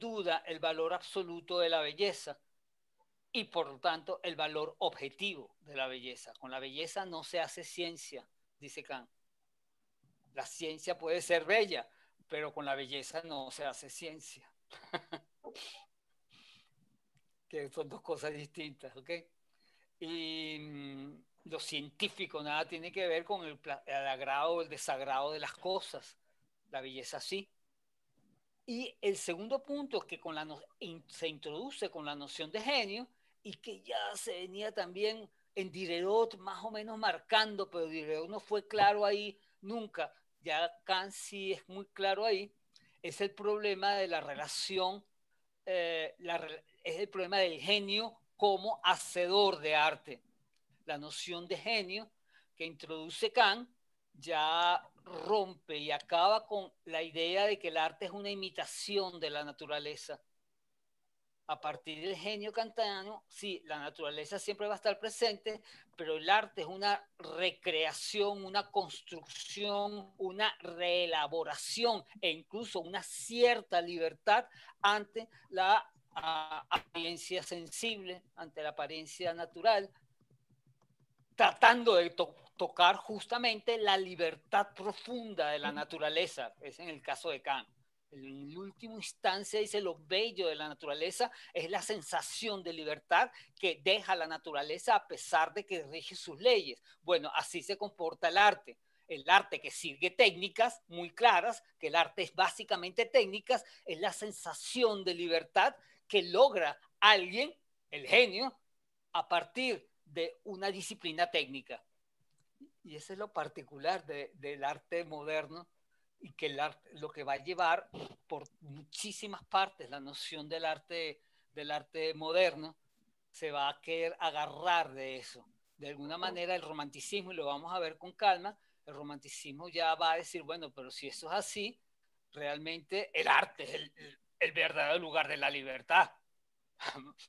duda el valor absoluto de la belleza y por lo tanto el valor objetivo de la belleza. Con la belleza no se hace ciencia, dice Kant. La ciencia puede ser bella, pero con la belleza no se hace ciencia. Que son dos cosas distintas, ¿ok? Y lo científico nada tiene que ver con el agrado o el desagrado de las cosas. La belleza sí. Y el segundo punto es que se introduce con la noción de genio y que ya se venía también en Diderot más o menos marcando, pero Diderot no fue claro ahí nunca. Ya Kant sí es muy claro ahí. Es el problema de la relación, es el problema del genio como hacedor de arte. La noción de genio que introduce Kant ya rompe y acaba con la idea de que el arte es una imitación de la naturaleza. A partir del genio kantiano, sí, la naturaleza siempre va a estar presente, pero el arte es una recreación, una construcción, una reelaboración e incluso una cierta libertad ante la apariencia sensible, ante la apariencia natural, tratando de tocar justamente la libertad profunda de la naturaleza. Es en el caso de Kant. En última instancia dice lo bello de la naturaleza es la sensación de libertad que deja la naturaleza a pesar de que rige sus leyes. Bueno, así se comporta el arte. El arte que sigue técnicas muy claras, que el arte es básicamente técnicas, es la sensación de libertad que logra alguien, el genio, a partir de una disciplina técnica. Y eso es lo particular del arte moderno y que lo que va a llevar por muchísimas partes la noción del arte moderno se va a querer agarrar de eso. De alguna manera el romanticismo, y lo vamos a ver con calma, el romanticismo ya va a decir, bueno, pero si eso es así, realmente el arte es el verdadero lugar de la libertad,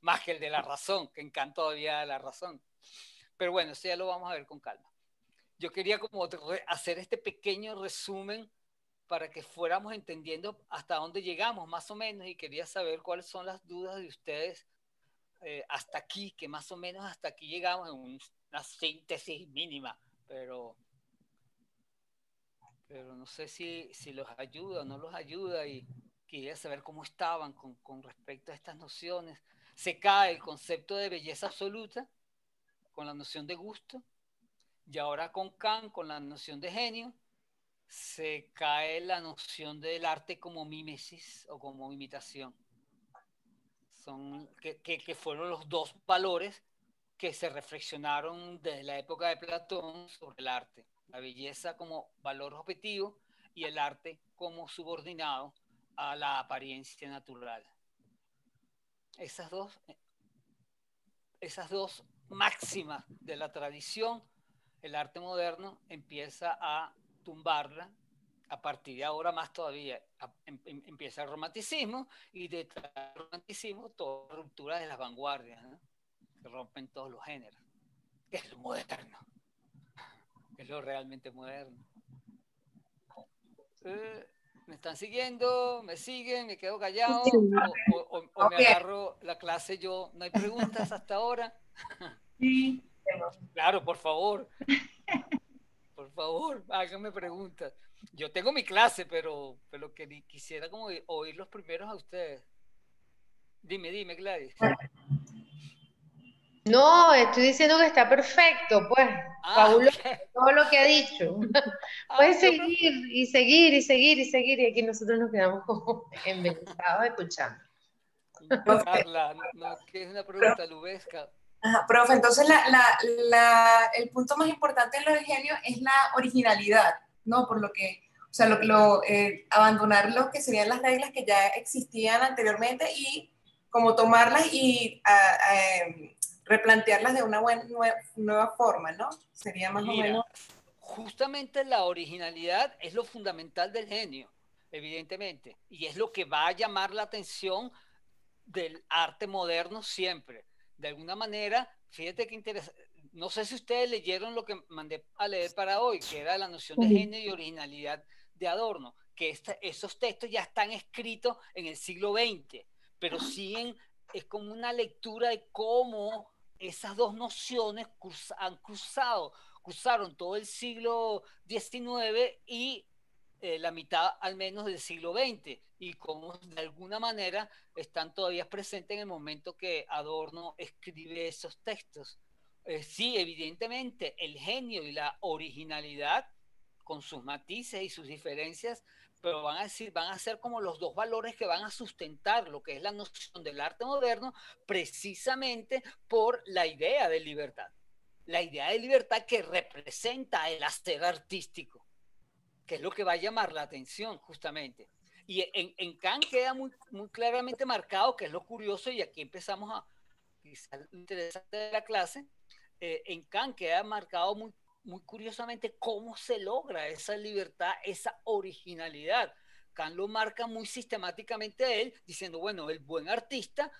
más que el de la razón, que encanta todavía de la razón. Pero bueno, eso ya lo vamos a ver con calma. Yo quería como hacer este pequeño resumen para que fuéramos entendiendo hasta dónde llegamos más o menos y quería saber cuáles son las dudas de ustedes hasta aquí, que más o menos hasta aquí llegamos en una síntesis mínima, pero no sé si los ayuda o no los ayuda y quería saber cómo estaban con respecto a estas nociones. Se cae el concepto de belleza absoluta con la noción de gusto, y ahora con Kant, con la noción de genio, se cae la noción del arte como mímesis o como imitación. Que fueron los dos valores que se reflexionaron desde la época de Platón sobre el arte. La belleza como valor objetivo y el arte como subordinado a la apariencia natural. Esas dos máximas de la tradición, el arte moderno empieza a tumbarla. A partir de ahora más todavía empieza el romanticismo y detrás del romanticismo toda ruptura de las vanguardias, ¿no? Que rompen todos los géneros, que es lo moderno, que es lo realmente moderno. ¿Me están siguiendo? ¿Me siguen? ¿Me quedo callado? ¿O me agarro la clase yo? ¿No hay preguntas hasta ahora? Sí. Claro, por favor. Por favor, háganme preguntas. Yo tengo mi clase, pero que quisiera como oír los primeros a ustedes. Dime, Gladys. No, estoy diciendo que está perfecto, pues, fabuloso Ok. todo lo que ha dicho. Puedes Yo seguir y seguir y seguir y seguir y aquí nosotros nos quedamos como embelesados escuchando. Carla, no, que es una Pero, pregunta lubesca. ajá, profe, entonces el punto más importante en lo del genio es la originalidad, ¿no? Por lo que, o sea, abandonar lo que serían las reglas que ya existían anteriormente y como tomarlas y replantearlas de una nueva forma, ¿no? Sería más o menos. Mira, justamente la originalidad es lo fundamental del genio, evidentemente, y es lo que va a llamar la atención del arte moderno siempre. De alguna manera, fíjate que interesante. No sé si ustedes leyeron lo que mandé a leer para hoy, que era la noción de genio y originalidad de Adorno. que esos textos ya están escritos en el siglo XX, pero siguen, es como una lectura de cómo esas dos nociones cruzaron todo el siglo XIX y la mitad al menos del siglo XX, y cómo de alguna manera están todavía presentes en el momento que Adorno escribe esos textos. Sí, evidentemente el genio y la originalidad, con sus matices y sus diferencias, pero van a ser como los dos valores que van a sustentar lo que es la noción del arte moderno, precisamente por la idea de libertad. La idea de libertad que representa el hacer artístico, que es lo que va a llamar la atención justamente. Y en Kant queda muy claramente marcado, que es lo curioso, y aquí empezamos a, quizás lo interesante de la clase, en Kant queda marcado muy curiosamente cómo se logra esa libertad, esa originalidad. Kant lo marca muy sistemáticamente él, diciendo, bueno, el buen artista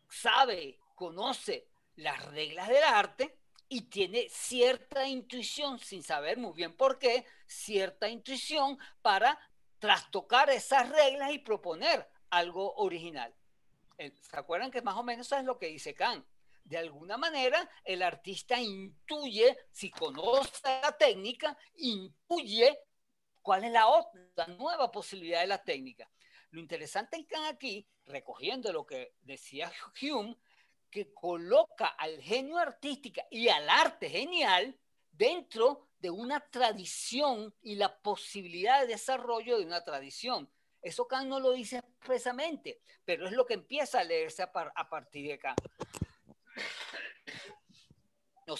sabe, conoce las reglas del arte y tiene cierta intuición, sin saber muy bien por qué, cierta intuición para trastocar esas reglas y proponer algo original. ¿Se acuerdan que más o menos eso es lo que dice Kant? De alguna manera, el artista intuye, si conoce la técnica, intuye cuál es la nueva posibilidad de la técnica. Lo interesante en Kant aquí, recogiendo lo que decía Hume, que coloca al genio artístico y al arte genial dentro de una tradición y la posibilidad de desarrollo de una tradición. Eso Kant no lo dice expresamente, pero es lo que empieza a leerse a partir de Kant.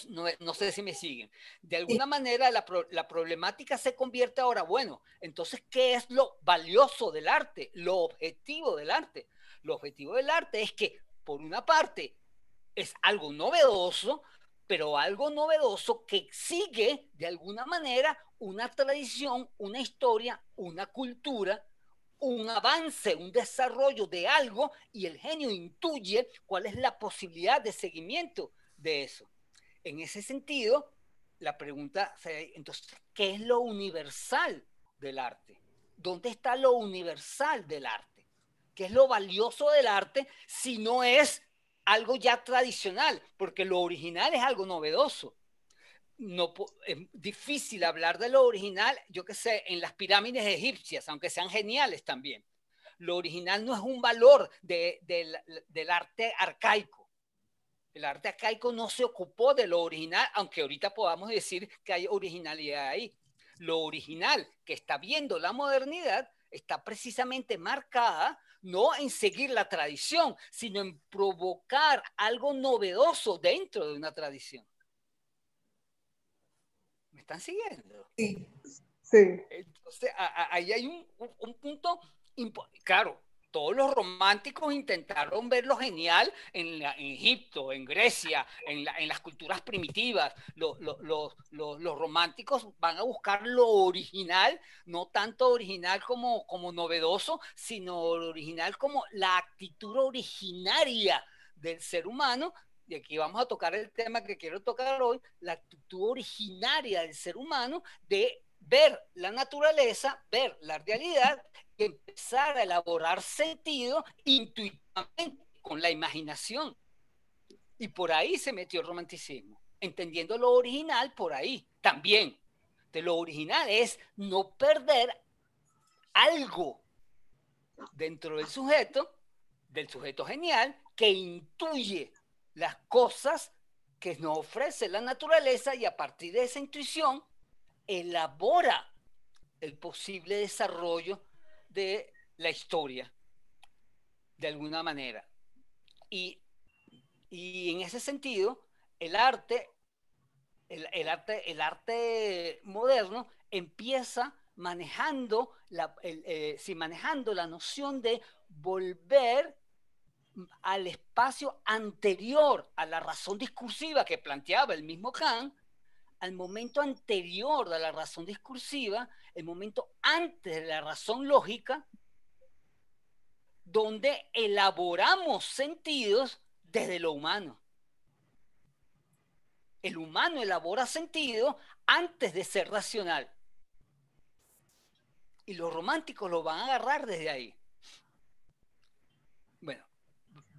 No sé si me siguen. De alguna manera la problemática se convierte ahora, bueno, entonces, ¿qué es lo valioso del arte? Lo objetivo del arte. Lo objetivo del arte es que, por una parte, es algo novedoso, pero algo novedoso que sigue, de alguna manera, una tradición, una historia, una cultura, un avance, un desarrollo de algo, y el genio intuye cuál es la posibilidad de seguimiento de eso. En ese sentido, la pregunta sería, entonces, ¿qué es lo universal del arte? ¿Dónde está lo universal del arte? ¿Qué es lo valioso del arte si no es algo ya tradicional? Porque lo original es algo novedoso. No, es difícil hablar de lo original, yo qué sé, en las pirámides egipcias, aunque sean geniales también. Lo original no es un valor del arte arcaico. El arte arcaico no se ocupó de lo original, aunque ahorita podamos decir que hay originalidad ahí. Lo original que está viendo la modernidad está precisamente marcada no en seguir la tradición, sino en provocar algo novedoso dentro de una tradición. ¿Me están siguiendo? Sí. Sí. Entonces, ahí hay un punto, claro, todos los románticos intentaron ver lo genial en Egipto, en Grecia, en las culturas primitivas. Los románticos van a buscar lo original, no tanto original como novedoso, sino lo original como la actitud originaria del ser humano. Y aquí vamos a tocar el tema que quiero tocar hoy, la actitud originaria del ser humano de ver la naturaleza, ver la realidad y empezar a elaborar sentido intuitivamente con la imaginación. Y por ahí se metió el romanticismo, entendiendo lo original por ahí también. De lo original es no perder algo dentro del sujeto genial, que intuye las cosas que nos ofrece la naturaleza, y a partir de esa intuición elabora el posible desarrollo de la historia, de alguna manera. Y en ese sentido, el arte moderno empieza manejando manejando la noción de volver al espacio anterior a la razón discursiva que planteaba el mismo Kant, al momento anterior de la razón discursiva, el momento antes de la razón lógica, donde elaboramos sentidos desde lo humano. El humano elabora sentido antes de ser racional. Y los románticos lo van a agarrar desde ahí. Bueno,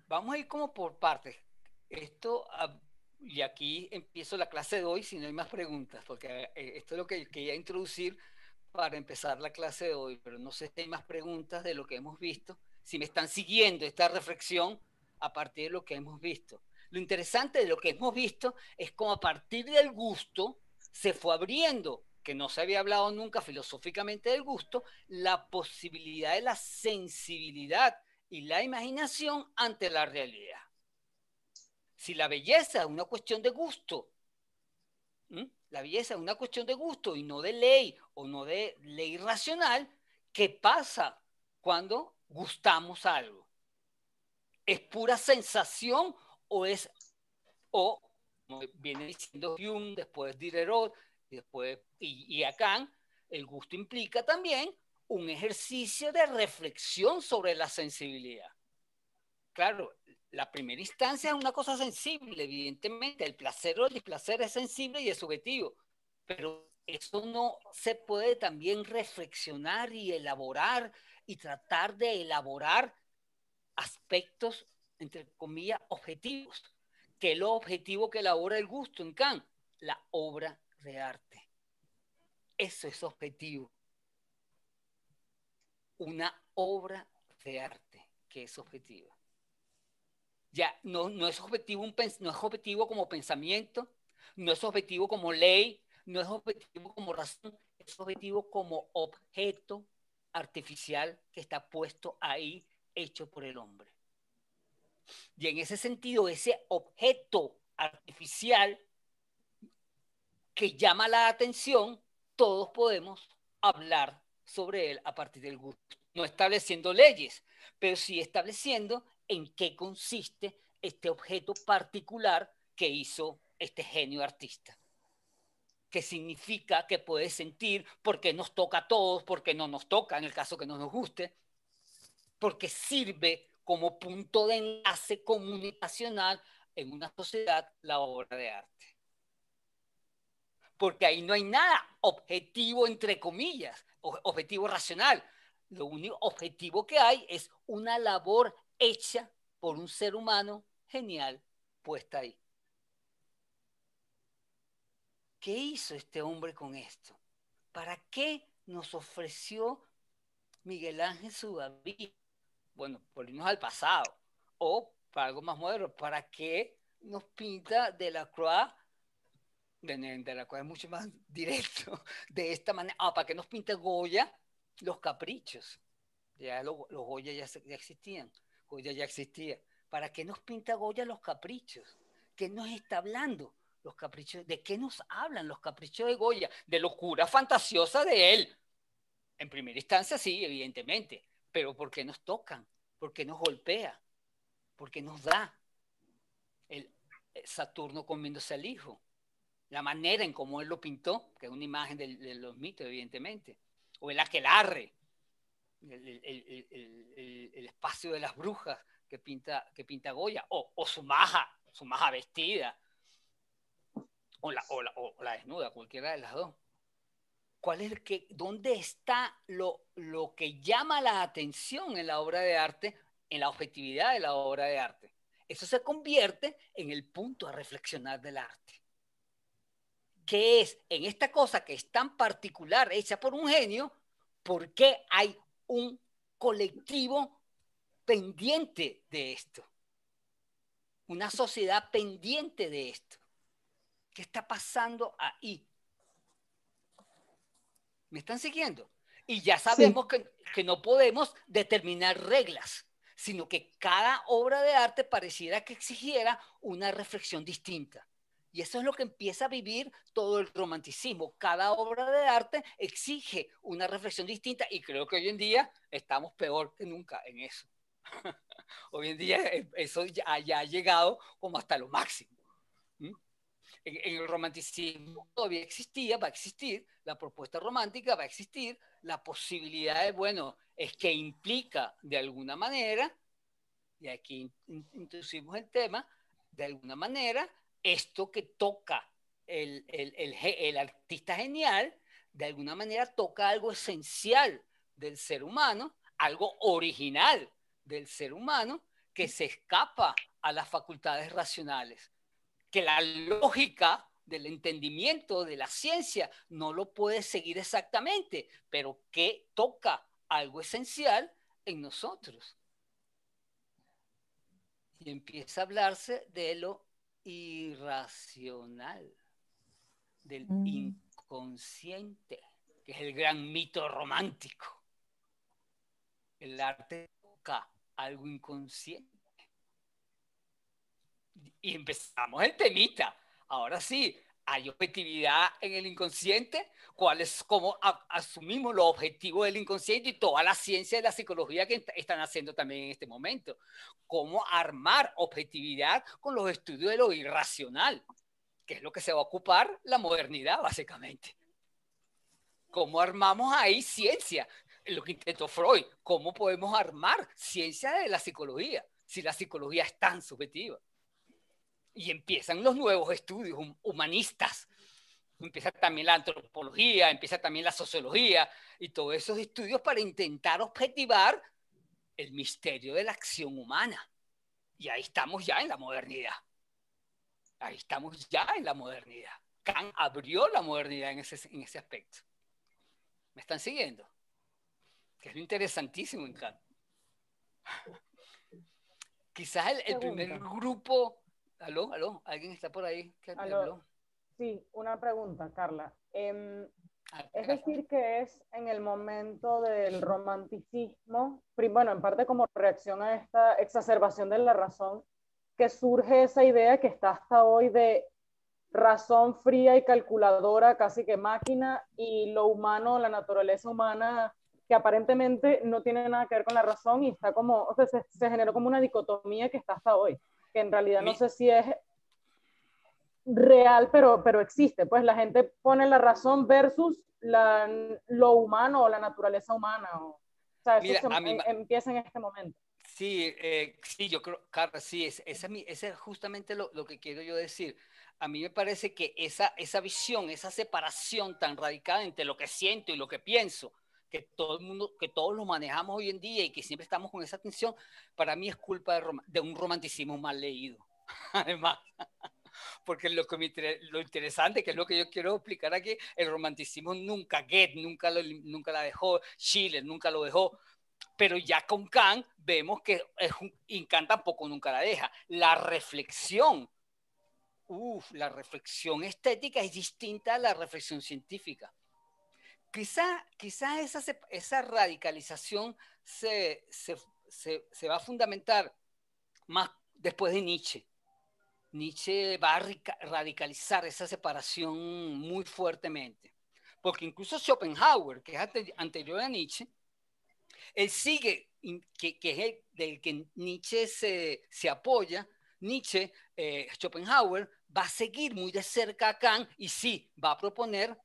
vamos a ir como por partes. Y aquí empiezo la clase de hoy si no hay más preguntas, porque esto es lo que quería introducir para empezar la clase de hoy, pero no sé si hay más preguntas de lo que hemos visto, si me están siguiendo esta reflexión a partir de lo que hemos visto. Lo interesante de lo que hemos visto es cómo a partir del gusto se fue abriendo, que no se había hablado nunca filosóficamente del gusto, la posibilidad de la sensibilidad y la imaginación ante la realidad. Si la belleza es una cuestión de gusto, la belleza es una cuestión de gusto y no de ley o no de ley racional, ¿qué pasa cuando gustamos algo? ¿Es pura sensación o es, o como viene diciendo Hume, después Diderot, después y Lacan, el gusto implica también un ejercicio de reflexión sobre la sensibilidad? Claro, la primera instancia es una cosa sensible, evidentemente. El placer o el displacer es sensible y es subjetivo. Pero eso no se puede también reflexionar y elaborar y tratar de elaborar aspectos, entre comillas, objetivos. ¿Qué es lo objetivo que elabora el gusto en Kant? La obra de arte. Eso es objetivo. Una obra de arte que es objetiva. Ya no es objetivo no es objetivo como pensamiento, no es objetivo como ley, no es objetivo como razón, es objetivo como objeto artificial que está puesto ahí, hecho por el hombre. Y en ese sentido, ese objeto artificial que llama la atención, todos podemos hablar sobre él a partir del gusto. No estableciendo leyes, pero sí estableciendo en qué consiste este objeto particular que hizo este genio artista. ¿Qué significa que puede sentir? ¿Por qué nos toca a todos? ¿Por qué no nos toca en el caso que no nos guste? Porque sirve como punto de enlace comunicacional en una sociedad la obra de arte. Porque ahí no hay nada objetivo, entre comillas, objetivo racional. Lo único objetivo que hay es una labor hecha por un ser humano genial puesta ahí. ¿Qué hizo este hombre con esto? ¿Para qué nos ofreció Miguel Ángel su David? Bueno, por irnos al pasado. O, para algo más moderno, ¿para qué nos pinta Delacroix? Delacroix es mucho más directo. De esta manera, ¿para qué nos pinta Goya los caprichos? Ya los Goya ya existían. Goya ya existía. ¿Para qué nos pinta Goya los caprichos? ¿Qué nos está hablando? Los caprichos, ¿de qué nos hablan los caprichos de Goya? De locura fantasiosa de él. En primera instancia, sí, evidentemente. Pero ¿por qué nos tocan? ¿Por qué nos golpea? ¿Por qué nos da? El Saturno comiéndose al hijo. La manera en cómo él lo pintó, que es una imagen de los mitos, evidentemente. O el aquelarre, el espacio de las brujas que pinta Goya, o su maja vestida, o la desnuda, cualquiera de las dos. ¿Dónde está lo que llama la atención en la obra de arte, en la objetividad de la obra de arte? Eso se convierte en el punto a reflexionar del arte. ¿Qué es en esta cosa que es tan particular, hecha por un genio? ¿Por qué hay un colectivo pendiente de esto? Una sociedad pendiente de esto. ¿Qué está pasando ahí? ¿Me están siguiendo? Y ya sabemos sí. que no podemos determinar reglas, sino que cada obra de arte pareciera que exigiera una reflexión distinta. Y eso es lo que empieza a vivir todo el romanticismo. Cada obra de arte exige una reflexión distinta y creo que hoy en día estamos peor que nunca en eso. Hoy en día eso ya ha llegado como hasta lo máximo. En el romanticismo todavía existía, va a existir, la propuesta romántica va a existir, la posibilidad de, bueno, es que implica de alguna manera, y aquí introducimos el tema, de alguna manera, esto que toca el artista genial, de alguna manera toca algo esencial del ser humano, algo original del ser humano que se escapa a las facultades racionales, que la lógica del entendimiento de la ciencia no lo puede seguir exactamente, pero que toca algo esencial en nosotros. Y empieza a hablarse de lo irracional, del inconsciente, que es el gran mito romántico. El arte toca algo inconsciente. Y empezamos el temita. Ahora sí, ¿hay objetividad en el inconsciente? ¿Cuál es cómo asumimos los objetivos del inconsciente y toda la ciencia de la psicología que están haciendo también en este momento? ¿Cómo armar objetividad con los estudios de lo irracional? Que es lo que se va a ocupar la modernidad, básicamente. ¿Cómo armamos ahí ciencia? Lo que intentó Freud. ¿Cómo podemos armar ciencia de la psicología si la psicología es tan subjetiva? Y empiezan los nuevos estudios humanistas. Empieza también la antropología, empieza también la sociología y todos esos estudios para intentar objetivar el misterio de la acción humana. Y ahí estamos ya en la modernidad. Ahí estamos ya en la modernidad. Kant abrió la modernidad en ese aspecto. ¿Me están siguiendo? Que es lo interesantísimo en Kant. Quizás el primer grupo... ¿Aló? ¿Alguien está por ahí? ¿Aló? Sí, una pregunta, Carla. Es decir, que es en el momento del romanticismo, bueno, en parte como reacción a esta exacerbación de la razón, que surge esa idea que está hasta hoy de razón fría y calculadora, casi que máquina, y lo humano, la naturaleza humana, que aparentemente no tiene nada que ver con la razón y está como, o sea, se generó como una dicotomía que está hasta hoy, que en realidad no sé si es real, pero existe. Pues la gente pone la razón versus lo humano o la naturaleza humana. O sea, eso empieza en este momento. Sí, sí, yo creo, Carla, sí, ese es justamente lo que quiero yo decir. A mí me parece que esa visión, esa separación tan radical entre lo que siento y lo que pienso, que todos lo manejamos hoy en día y que siempre estamos con esa tensión, para mí es culpa de un romanticismo mal leído. Además, porque lo interesante, que es lo que yo quiero explicar aquí, el romanticismo nunca la dejó, Schiller nunca lo dejó, pero ya con Kant vemos que Kant tampoco nunca la deja. La reflexión estética es distinta a la reflexión científica. Quizá esa radicalización se va a fundamentar más después de Nietzsche. Nietzsche va a radicalizar esa separación muy fuertemente. Porque incluso Schopenhauer, que es anterior a Nietzsche, él sigue, que es del que Nietzsche se apoya. Nietzsche, Schopenhauer, va a seguir muy de cerca a Kant y sí, va a proponer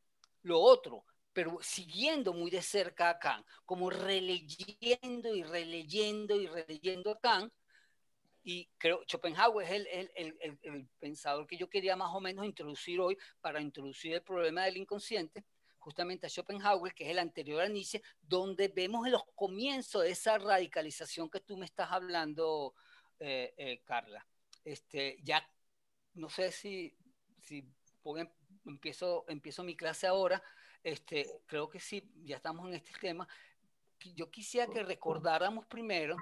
lo otro, pero siguiendo muy de cerca a Kant, como releyendo y releyendo y releyendo a Kant. Y creo que Schopenhauer es el pensador que yo quería más o menos introducir hoy para introducir el problema del inconsciente, justamente a Schopenhauer, que es el anterior a Nietzsche, donde vemos en los comienzos de esa radicalización que tú me estás hablando, Carla. Ya no sé si empiezo mi clase ahora. Creo que sí, ya estamos en este tema. Yo quisiera que recordáramos primero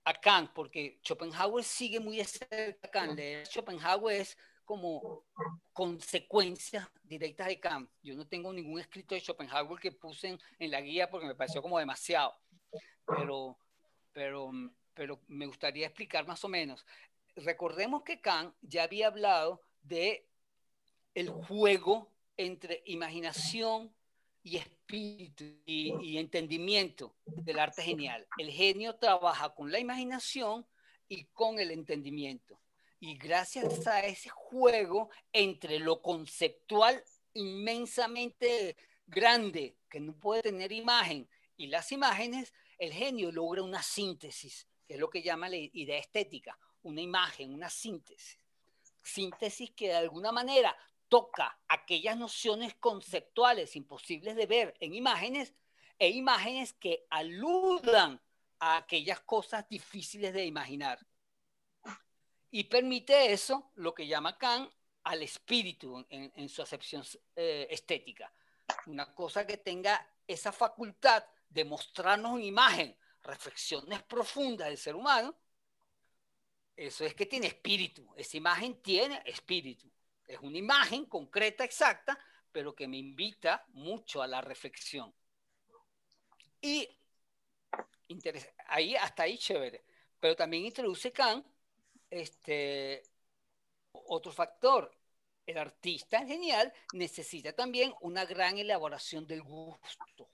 a Kant, porque Schopenhauer sigue muy de cerca a Kant. Leer Schopenhauer es como consecuencias directas de Kant. Yo no tengo ningún escrito de Schopenhauer que puse en la guía porque me pareció como demasiado, pero me gustaría explicar más o menos. Recordemos que Kant ya había hablado de el juego entre imaginación y espíritu y entendimiento del arte genial. El genio trabaja con la imaginación y con el entendimiento. Y gracias a ese juego entre lo conceptual inmensamente grande, que no puede tener imagen, y las imágenes, el genio logra una síntesis, que es lo que llama la idea estética, una imagen, una síntesis. Síntesis que de alguna manera toca aquellas nociones conceptuales imposibles de ver en imágenes e imágenes que aludan a aquellas cosas difíciles de imaginar. Y permite eso, lo que llama Kant, al espíritu en su acepción estética. Una cosa que tenga esa facultad de mostrarnos en imagen reflexiones profundas del ser humano, eso es que tiene espíritu. Esa imagen tiene espíritu. Es una imagen concreta, exacta, pero que me invita mucho a la reflexión. Y ahí, hasta ahí chévere. Pero también introduce Kant otro factor. El artista genial necesita también una gran elaboración del gusto.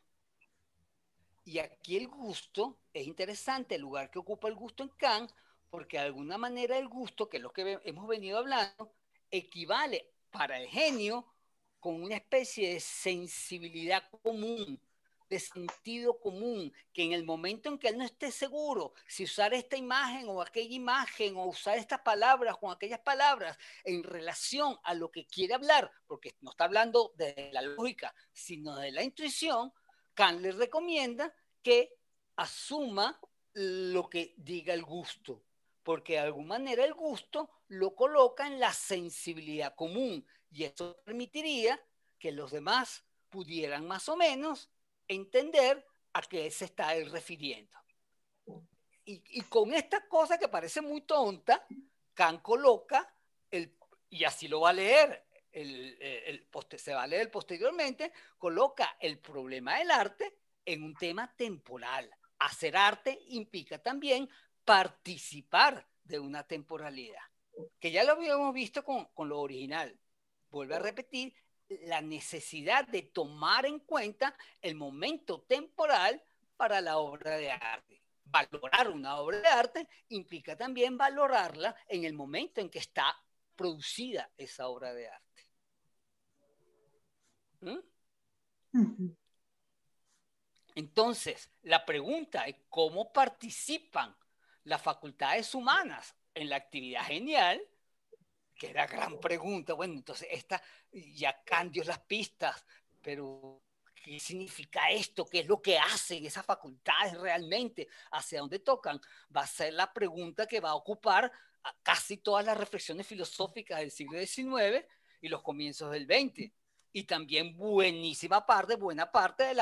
Y aquí el gusto es interesante, el lugar que ocupa el gusto en Kant, porque de alguna manera el gusto, que es lo que hemos venido hablando, equivale para el genio con una especie de sensibilidad común, de sentido común, que en el momento en que él no esté seguro si usar esta imagen o aquella imagen, o usar estas palabras con aquellas palabras en relación a lo que quiere hablar, porque no está hablando de la lógica, sino de la intuición, Kant le recomienda que asuma lo que diga el gusto, porque de alguna manera el gusto lo coloca en la sensibilidad común, y esto permitiría que los demás pudieran más o menos entender a qué se está él refiriendo. Y con esta cosa que parece muy tonta, Kant coloca, y así lo va a leer, se va a leer posteriormente, coloca el problema del arte en un tema temporal. Hacer arte implica también participar de una temporalidad, que ya lo habíamos visto con lo original. Vuelve a repetir la necesidad de tomar en cuenta el momento temporal para la obra de arte. Valorar una obra de arte implica también valorarla en el momento en que está producida esa obra de arte. Entonces, la pregunta es cómo participan las facultades humanas en la actividad genial, que es la gran pregunta. Bueno, entonces ya cambió las pistas, pero ¿qué significa esto? ¿Qué es lo que hacen esas facultades realmente? ¿Hacia dónde tocan? Va a ser la pregunta que va a ocupar a casi todas las reflexiones filosóficas del siglo XIX y los comienzos del XX. Y también buena parte de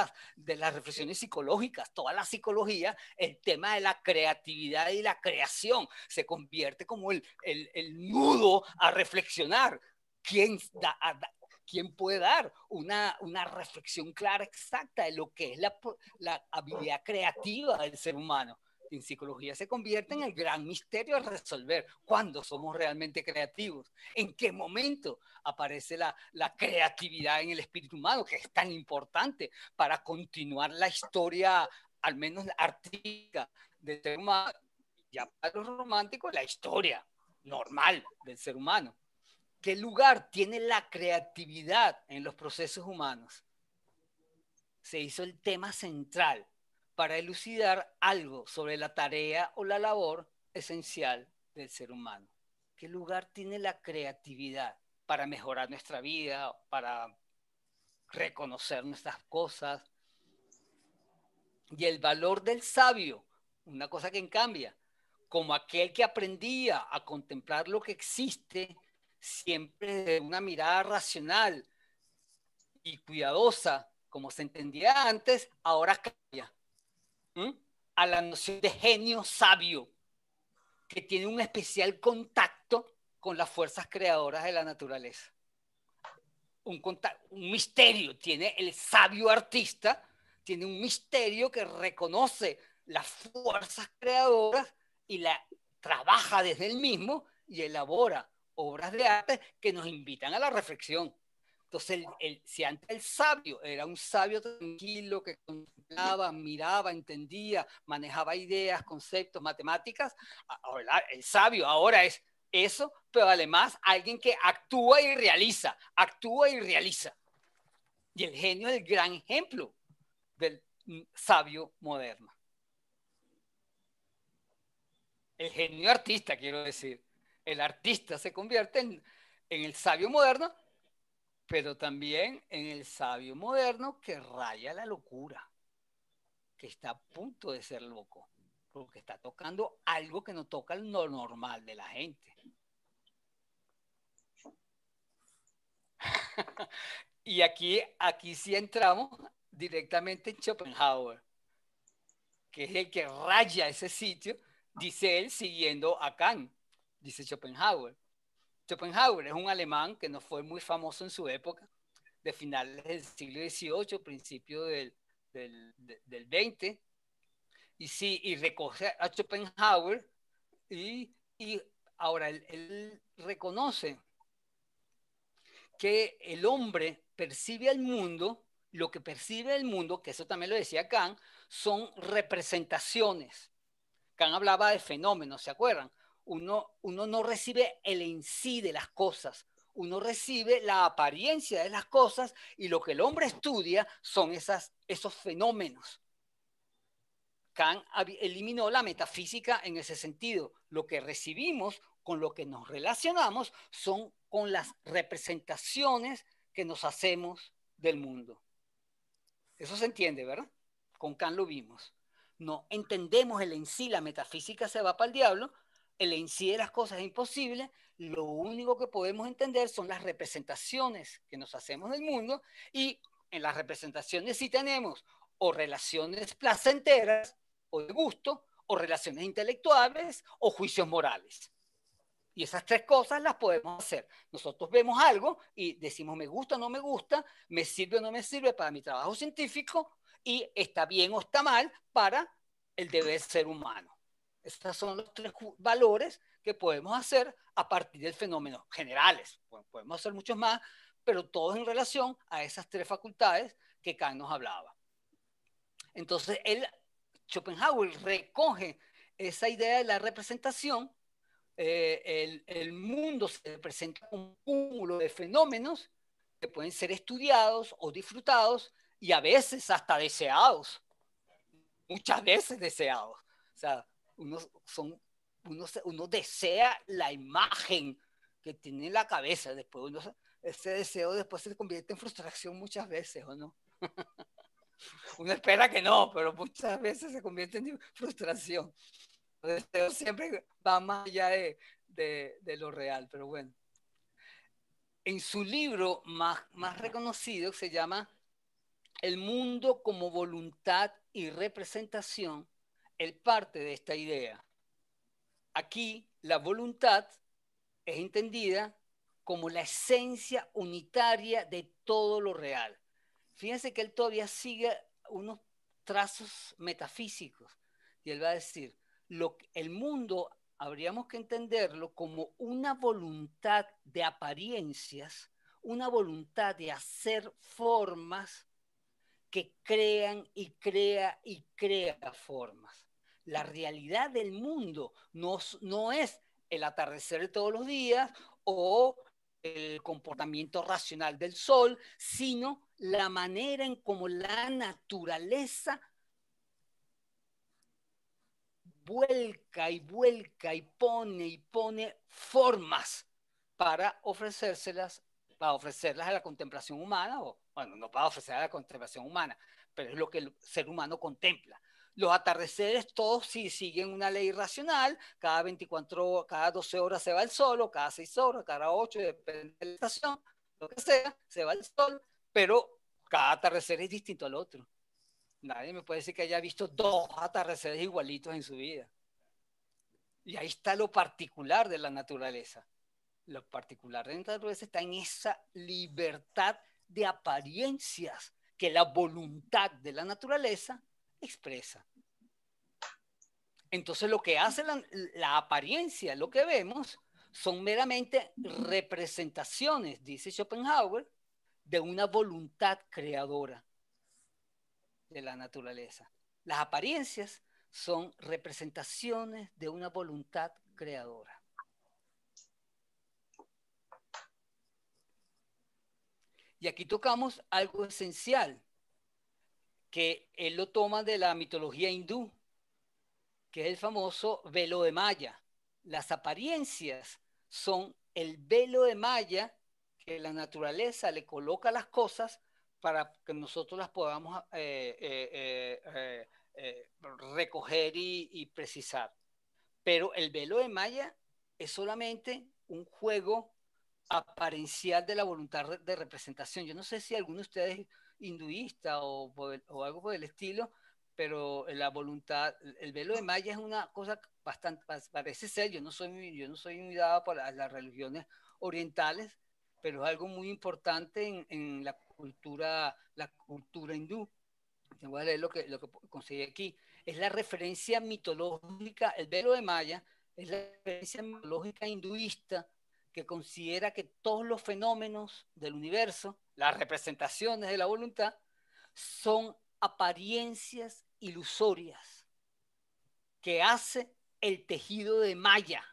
las reflexiones psicológicas. Toda la psicología, el tema de la creatividad y la creación se convierte como el nudo a reflexionar. ¿Quién puede dar una reflexión clara, exacta de lo que es la habilidad creativa del ser humano? En psicología se convierte en el gran misterio a resolver. ¿Cuándo somos realmente creativos? ¿En qué momento aparece la creatividad en el espíritu humano, que es tan importante para continuar la historia, al menos artística, del ser humano? Ya para los románticos, la historia normal del ser humano. ¿Qué lugar tiene la creatividad en los procesos humanos? Se hizo el tema central para elucidar algo sobre la tarea o la labor esencial del ser humano. ¿Qué lugar tiene la creatividad para mejorar nuestra vida, para reconocer nuestras cosas? Y el valor del sabio, una cosa que cambia, como aquel que aprendía a contemplar lo que existe siempre de una mirada racional y cuidadosa, como se entendía antes, ahora cambia a la noción de genio sabio, que tiene un especial contacto con las fuerzas creadoras de la naturaleza. Un misterio tiene el sabio artista, tiene un misterio que reconoce las fuerzas creadoras y la trabaja desde él mismo y elabora obras de arte que nos invitan a la reflexión. Entonces, si antes el sabio era un sabio tranquilo que contemplaba, miraba, entendía, manejaba ideas, conceptos, matemáticas, ahora, el sabio ahora es eso, pero además alguien que actúa y realiza, actúa y realiza. Y el genio es el gran ejemplo del sabio moderno. El genio artista, quiero decir. El artista se convierte en el sabio moderno, pero también en el sabio moderno que raya la locura. que está a punto de ser loco, porque está tocando algo que no toca lo normal de la gente. Y aquí sí entramos directamente en Schopenhauer, que es el que raya ese sitio, dice él siguiendo a Kant, dice Schopenhauer. Schopenhauer es un alemán que no fue muy famoso en su época, de finales del siglo XVIII, principio del XX, y sí, y recoge a Schopenhauer, y ahora él reconoce que el hombre percibe el mundo, lo que percibe el mundo, que eso también lo decía Kant, son representaciones. Kant hablaba de fenómenos, ¿se acuerdan? Uno no recibe el en sí de las cosas, uno recibe la apariencia de las cosas, y lo que el hombre estudia son esos fenómenos. Kant eliminó la metafísica en ese sentido. Lo que recibimos, con lo que nos relacionamos, son con las representaciones que nos hacemos del mundo. Eso se entiende, ¿verdad? Con Kant lo vimos. No entendemos el en sí, la metafísica se va para el diablo, el en sí de las cosas es imposible, lo único que podemos entender son las representaciones que nos hacemos del mundo, y en las representaciones sí tenemos o relaciones placenteras o de gusto, o relaciones intelectuales, o juicios morales. Y esas tres cosas las podemos hacer. Nosotros vemos algo y decimos me gusta o no me gusta, me sirve o no me sirve para mi trabajo científico, y está bien o está mal para el deber ser humano. Estos son los tres valores que podemos hacer a partir del fenómeno generales. Podemos hacer muchos más, pero todos en relación a esas tres facultades que Kant nos hablaba. Entonces, Schopenhauer recoge esa idea de la representación. El mundo se presenta como un cúmulo de fenómenos que pueden ser estudiados o disfrutados, y a veces hasta deseados, muchas veces deseados. O sea, uno desea la imagen que tiene en la cabeza, después ese deseo después se convierte en frustración muchas veces, ¿o no? Uno espera que no, pero muchas veces se convierte en frustración. El deseo siempre va más allá de lo real, pero bueno. En su libro más reconocido, que se llama El mundo como voluntad y representación, él parte de esta idea. Aquí la voluntad es entendida como la esencia unitaria de todo lo real. Fíjense que él todavía sigue unos trazos metafísicos, y él va a decir, el mundo habríamos que entenderlo como una voluntad de apariencias, una voluntad de hacer formas que crean y crea formas. La realidad del mundo no es el atardecer de todos los días o el comportamiento racional del sol, sino la manera en cómo la naturaleza vuelca y pone formas para ofrecérselas a la contemplación humana, o bueno, no para ofrecer a la contemplación humana, pero es lo que el ser humano contempla. Los atardeceres todos sí siguen una ley racional, cada 12 horas se va el sol, o cada 6 horas, cada 8, depende de la estación, lo que sea, se va el sol, pero cada atardecer es distinto al otro. Nadie me puede decir que haya visto 2 atardeceres igualitos en su vida. Y ahí está lo particular de la naturaleza. Lo particular de la naturaleza está en esa libertad de apariencias que la voluntad de la naturaleza expresa. Entonces lo que hace la apariencia, lo que vemos, son meramente representaciones, dice Schopenhauer, de una voluntad creadora de la naturaleza. Las apariencias son representaciones de una voluntad creadora. Y aquí tocamos algo esencial, que él lo toma de la mitología hindú, que es el famoso velo de Maya. Las apariencias son el velo de Maya que la naturaleza le coloca a las cosas para que nosotros las podamos recoger y precisar. Pero el velo de Maya es solamente un juego apariencial de la voluntad de representación. Yo no sé si alguno de ustedes es hinduista o algo por el estilo, pero la voluntad, el velo de Maya es una cosa bastante, parece ser, yo no soy muy dado por las religiones orientales, pero es algo muy importante en la cultura hindú. Te voy a leer lo que conseguí aquí. Es la referencia mitológica, el velo de Maya es la referencia mitológica hinduista que considera que todos los fenómenos del universo, las representaciones de la voluntad, son apariencias ilusorias que hace el tejido de Maya.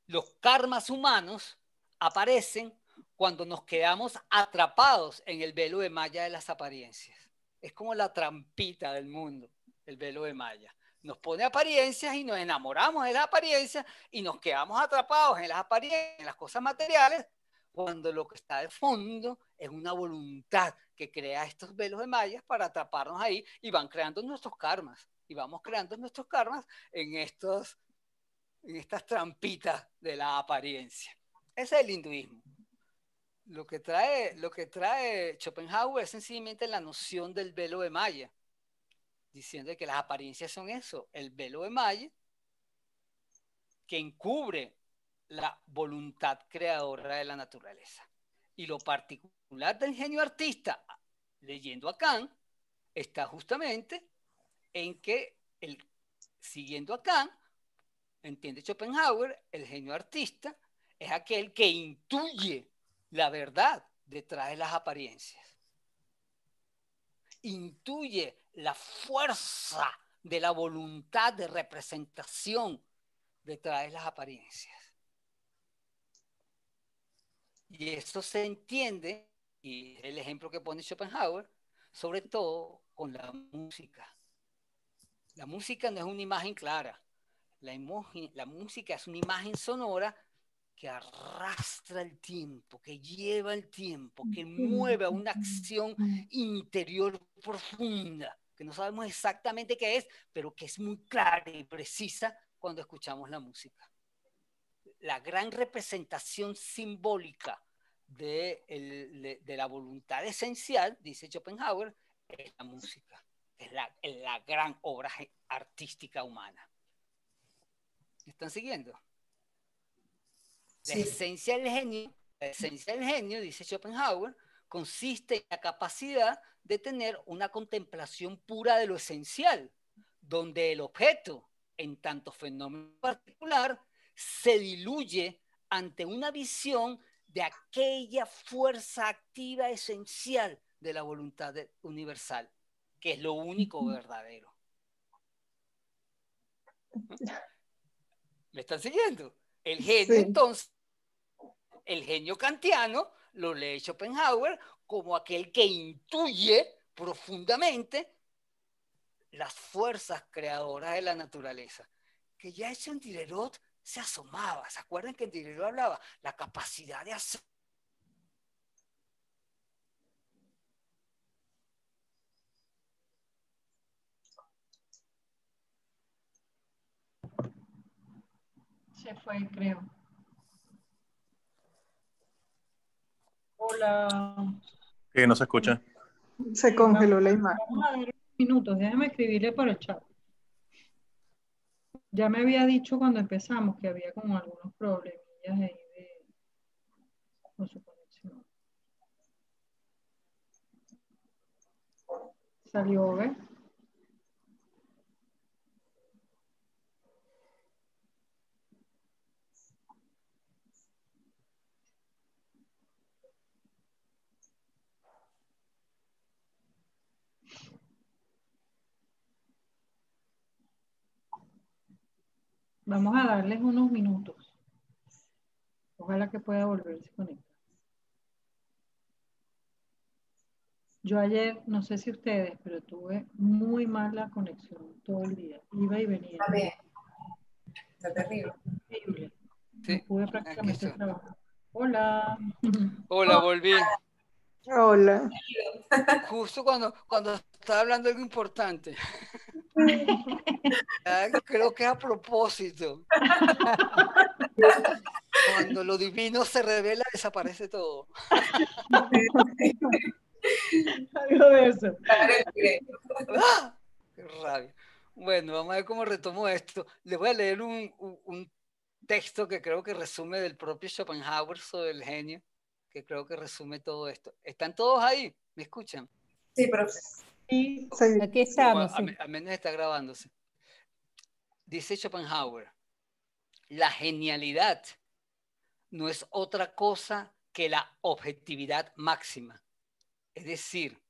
Los karmas humanos aparecen cuando nos quedamos atrapados en el velo de Maya de las apariencias. Es como la trampita del mundo, el velo de Maya. Nos pone apariencias y nos enamoramos de las apariencias y nos quedamos atrapados en las apariencias, en las cosas materiales, cuando lo que está de fondo es una voluntad que crea estos velos de Maya para atraparnos ahí y van creando nuestros karmas. Y vamos creando nuestros karmas en estas trampitas de la apariencia. Ese es el hinduismo. Lo que trae Schopenhauer es sencillamente la noción del velo de Maya, diciendo que las apariencias son eso, el velo de Maya que encubre la voluntad creadora de la naturaleza. Y lo particular del genio artista, leyendo a Kant, está justamente en que, siguiendo a Kant, entiende Schopenhauer, el genio artista es aquel que intuye la verdad detrás de las apariencias. Intuye la fuerza de la voluntad de representación detrás de las apariencias. Y eso se entiende, y el ejemplo que pone Schopenhauer, sobre todo con la música. La música no es una imagen clara. La música es una imagen sonora que arrastra el tiempo, que lleva el tiempo, que mueve a una acción interior profunda, que no sabemos exactamente qué es, pero que es muy clara y precisa cuando escuchamos la música. La gran representación simbólica de la voluntad esencial, dice Schopenhauer, es la música, es la gran obra artística humana. ¿Me están siguiendo? La esencia del genio, dice Schopenhauer, consiste en la capacidad de tener una contemplación pura de lo esencial, donde el objeto, en tanto fenómeno particular, se diluye ante una visión de aquella fuerza activa esencial de la voluntad universal, que es lo único verdadero. ¿Me están siguiendo? El genio, entonces, el genio kantiano lo lee Schopenhauer como aquel que intuye profundamente las fuerzas creadoras de la naturaleza. Que ya eso en Diderot se asomaba. ¿Se acuerdan que en Diderot hablaba? La capacidad de hacer. Se fue, creo. Hola. Que no se escucha. Se congeló la imagen. Vamos a dar unos minutos, déjame escribirle por el chat. Ya me había dicho cuando empezamos que había como algunos problemillas ahí con su conexión. Salió, ¿ves? Vamos a darles unos minutos. Ojalá que pueda volverse a conectar. Yo ayer, no sé si ustedes, pero tuve muy mala conexión todo el día. Iba y venía. Está bien. Está terrible. Terrible. Sí, no pude prácticamente trabajar. Hola. Hola, volví. Hola. Justo cuando estaba hablando de algo importante. Creo que es a propósito. Cuando lo divino se revela, desaparece todo. Algo de eso. ¡Ah! ¡Qué rabia! Bueno, vamos a ver cómo retomo esto. Les voy a leer un texto que creo que resume del propio Schopenhauer sobre el genio, que creo que resume todo esto. ¿Están todos ahí? ¿Me escuchan? Sí, profe. Sí, Sí. Aquí estamos. A menos está grabándose. Dice Schopenhauer, la genialidad no es otra cosa que la objetividad máxima. Es decir,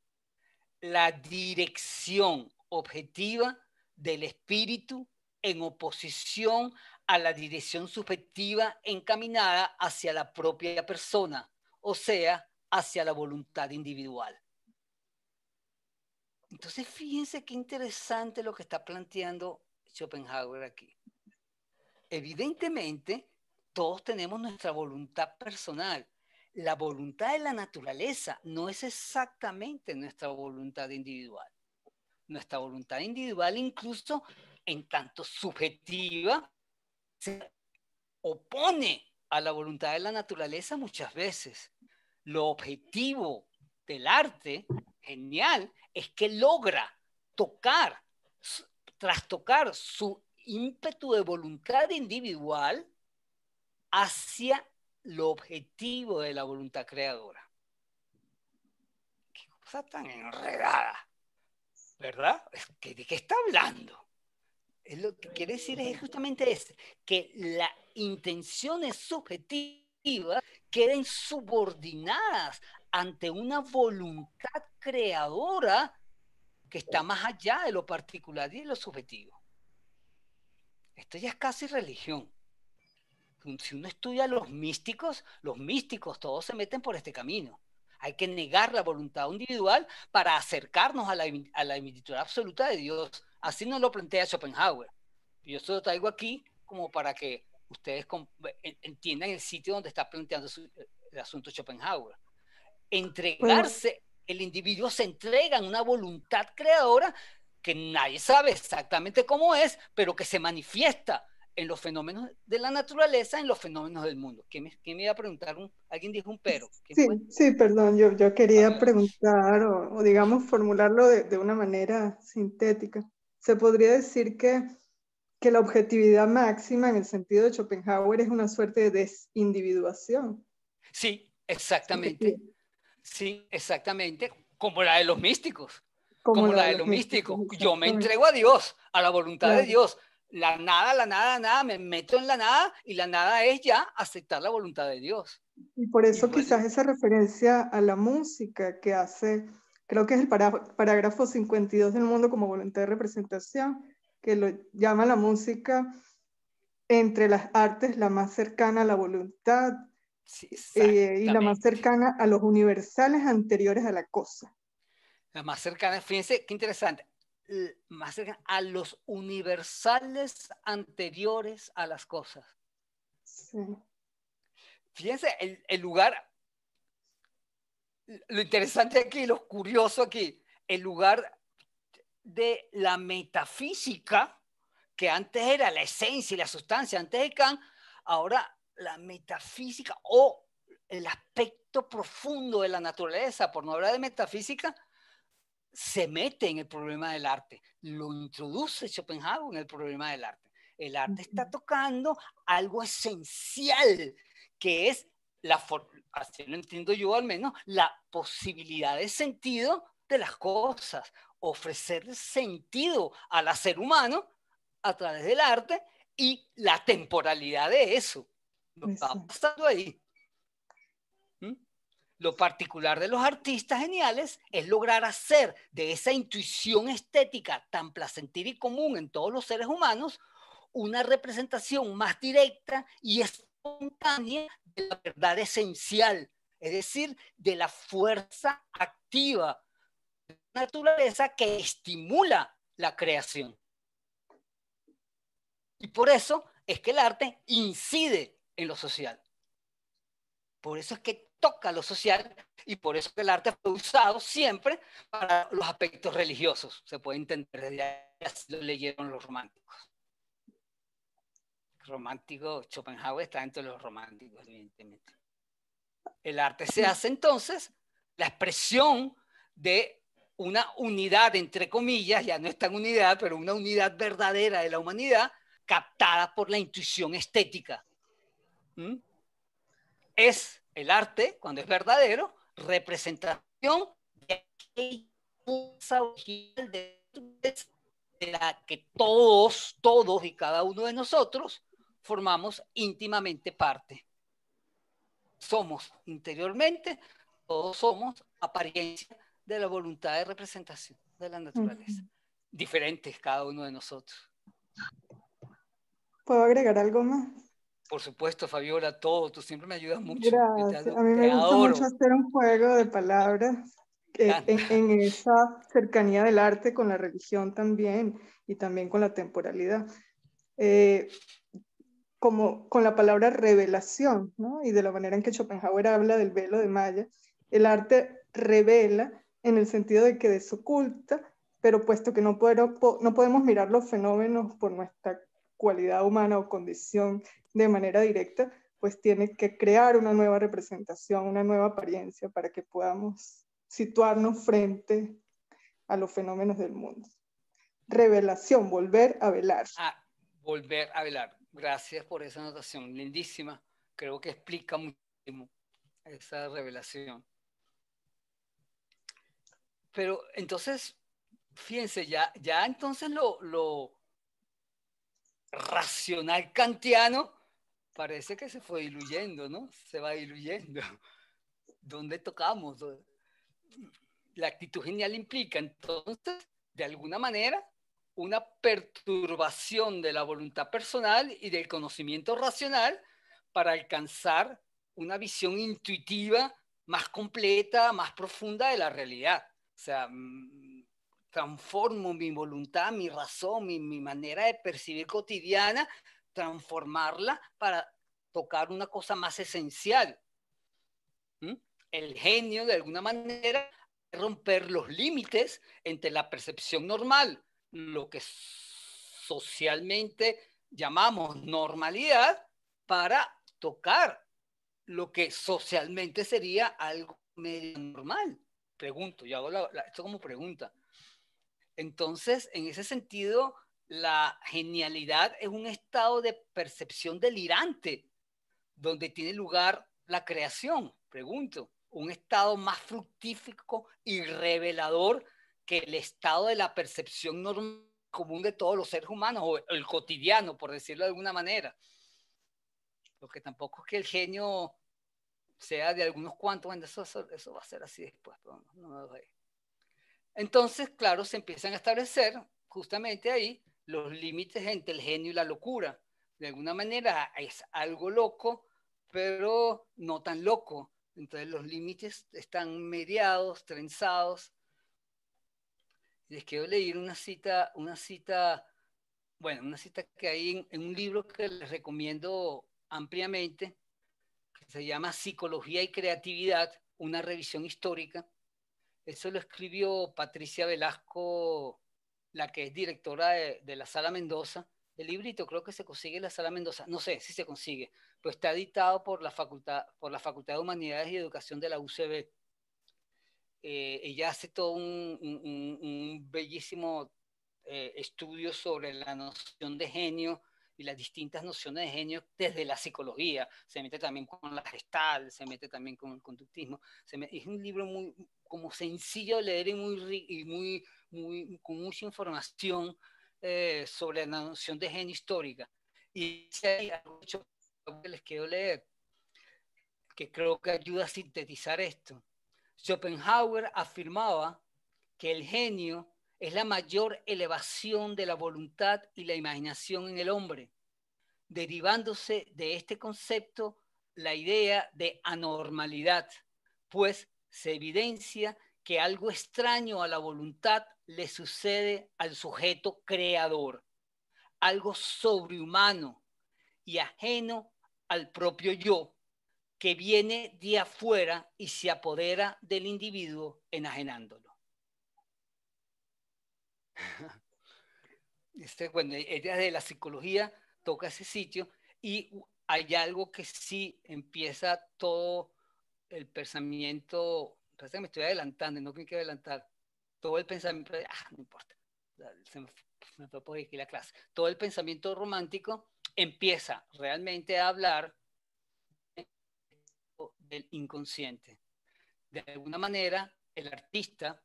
la dirección objetiva del espíritu en oposición a la dirección subjetiva encaminada hacia la propia persona, o sea, hacia la voluntad individual. Entonces, fíjense qué interesante lo que está planteando Schopenhauer aquí. Evidentemente, todos tenemos nuestra voluntad personal. La voluntad de la naturaleza no es exactamente nuestra voluntad individual. Nuestra voluntad individual, incluso en tanto subjetiva, se opone a la voluntad de la naturaleza muchas veces. Lo objetivo del arte, genial, es que logra tocar, trastocar su ímpetu de voluntad individual hacia lo objetivo de la voluntad creadora. Qué cosa tan enredada, ¿verdad? ¿De qué está hablando? Es lo que quiere decir es justamente que las intenciones subjetivas queden subordinadas ante una voluntad creadora que está más allá de lo particular y de lo subjetivo. Esto ya es casi religión. Si uno estudia a los místicos todos se meten por este camino. Hay que negar la voluntad individual para acercarnos a la individualidad absoluta de Dios. Así nos lo plantea Schopenhauer. Yo se lo traigo aquí como para que ustedes entiendan el sitio donde está planteando el asunto Schopenhauer. Entregarse, el individuo se entrega en una voluntad creadora que nadie sabe exactamente cómo es, pero que se manifiesta en los fenómenos de la naturaleza, en los fenómenos del mundo. ¿Quién me iba a preguntar? Alguien dijo un pero. Sí, perdón, yo quería preguntar o digamos formularlo de una manera sintética. ¿Se podría decir que la objetividad máxima en el sentido de Schopenhauer es una suerte de desindividuación? Sí, exactamente. Sí, exactamente. Como la de los místicos. Como la de los místicos. Yo me entrego a Dios, a la voluntad de Dios. La nada, me meto en la nada y la nada es ya aceptar la voluntad de Dios. Y por eso quizás esa referencia a la música que hace, creo que es el parágrafo 52 del mundo como voluntad de representación, que lo llama la música entre las artes la más cercana a la voluntad y la más cercana a los universales anteriores a la cosa. La más cercana, fíjense qué interesante, más cercana a los universales anteriores a las cosas. Sí. Fíjense el lugar, lo interesante aquí, lo curioso aquí, el lugar de la metafísica, que antes era la esencia y la sustancia, antes de Kant, ahora la metafísica o el aspecto profundo de la naturaleza, por no hablar de metafísica, se mete en el problema del arte. Lo introduce Schopenhauer en el problema del arte. El arte está tocando algo esencial, que es, así lo entiendo yo al menos, la posibilidad de sentido de las cosas, ofrecer sentido al ser humano a través del arte y la temporalidad de eso. Lo que está pasando ahí. Lo particular de los artistas geniales es lograr hacer de esa intuición estética tan placentera y común en todos los seres humanos una representación más directa y espontánea de la verdad esencial, es decir, de la fuerza activa de la naturaleza que estimula la creación. Y por eso es que el arte incide en lo social. Por eso es que toca lo social, y por eso el arte fue usado siempre para los aspectos religiosos. Se puede entender desde ahí, así lo leyeron los románticos. Romántico, Schopenhauer está entre los románticos, evidentemente. El arte se hace entonces la expresión de una unidad, entre comillas, ya no es tan unidad, pero una unidad verdadera de la humanidad, captada por la intuición estética. Es el arte, cuando es verdadero, representación de aquella cosa original de la que todos y cada uno de nosotros formamos íntimamente parte. Somos interiormente, todos somos apariencia de la voluntad de representación de la naturaleza. Diferentes cada uno de nosotros. ¿Puedo agregar algo más? Por supuesto, Fabiola, todo. Tú siempre me ayudas mucho. Gracias. A mí me gusta mucho hacer un juego de palabras en esa cercanía del arte con la religión también y también con la temporalidad. Como con la palabra revelación, ¿no? Y de la manera en que Schopenhauer habla del velo de Maya, el arte revela en el sentido de que desoculta, pero puesto que no podemos mirar los fenómenos por nuestra cualidad humana o condición de manera directa, pues tiene que crear una nueva representación, una nueva apariencia para que podamos situarnos frente a los fenómenos del mundo. Revelación, volver a velar. Volver a velar. Gracias por esa anotación, lindísima. Creo que explica muchísimo esa revelación. Pero entonces, fíjense, ya entonces lo racional kantiano parece que se fue diluyendo, ¿no? Se va diluyendo. ¿Dónde tocamos? La actitud genial implica entonces, de alguna manera, una perturbación de la voluntad personal y del conocimiento racional para alcanzar una visión intuitiva más completa, más profunda de la realidad. O sea, transformo mi voluntad, mi razón, mi manera de percibir cotidiana, transformarla para tocar una cosa más esencial. El genio, de alguna manera, romper los límites entre la percepción normal, lo que socialmente llamamos normalidad, para tocar lo que socialmente sería algo medio normal. Pregunto, yo hago esto como pregunta. Entonces, en ese sentido, la genialidad es un estado de percepción delirante, donde tiene lugar la creación, pregunto. Un estado más fructífico y revelador que el estado de la percepción normal común de todos los seres humanos, o el cotidiano, por decirlo de alguna manera. Porque tampoco es que el genio sea de algunos cuantos, bueno, eso va a ser así después, pero no me doy. Entonces, claro, se empiezan a establecer justamente ahí los límites entre el genio y la locura. De alguna manera es algo loco, pero no tan loco. Entonces los límites están mediados, trenzados. Les quiero leer una cita que hay en un libro que les recomiendo ampliamente, que se llama Psicología y Creatividad, una revisión histórica. Eso lo escribió Patricia Velasco, la que es directora de la Sala Mendoza. El librito creo que se consigue en la Sala Mendoza, no sé si se consigue, pero está editado por la Facultad de Humanidades y Educación de la UCB. Ella hace todo un bellísimo estudio sobre la noción de genio y las distintas nociones de genio desde la psicología. Se mete también con la Gestalt, se mete también con el conductismo. Es un libro muy como sencillo de leer y con mucha información sobre la noción de genio histórica. Y hay algo que les quiero leer, que creo que ayuda a sintetizar esto. Schopenhauer afirmaba que el genio es la mayor elevación de la voluntad y la imaginación en el hombre, derivándose de este concepto la idea de anormalidad, pues se evidencia que algo extraño a la voluntad le sucede al sujeto creador, algo sobrehumano y ajeno al propio yo, que viene de afuera y se apodera del individuo enajenándolo. Bueno, ella de la psicología toca ese sitio y hay algo que sí empieza todo el pensamiento, parece que me estoy adelantando, no tengo que adelantar, todo el pensamiento, no importa, me fue por aquí la clase, todo el pensamiento romántico empieza realmente a hablar del inconsciente. De alguna manera, el artista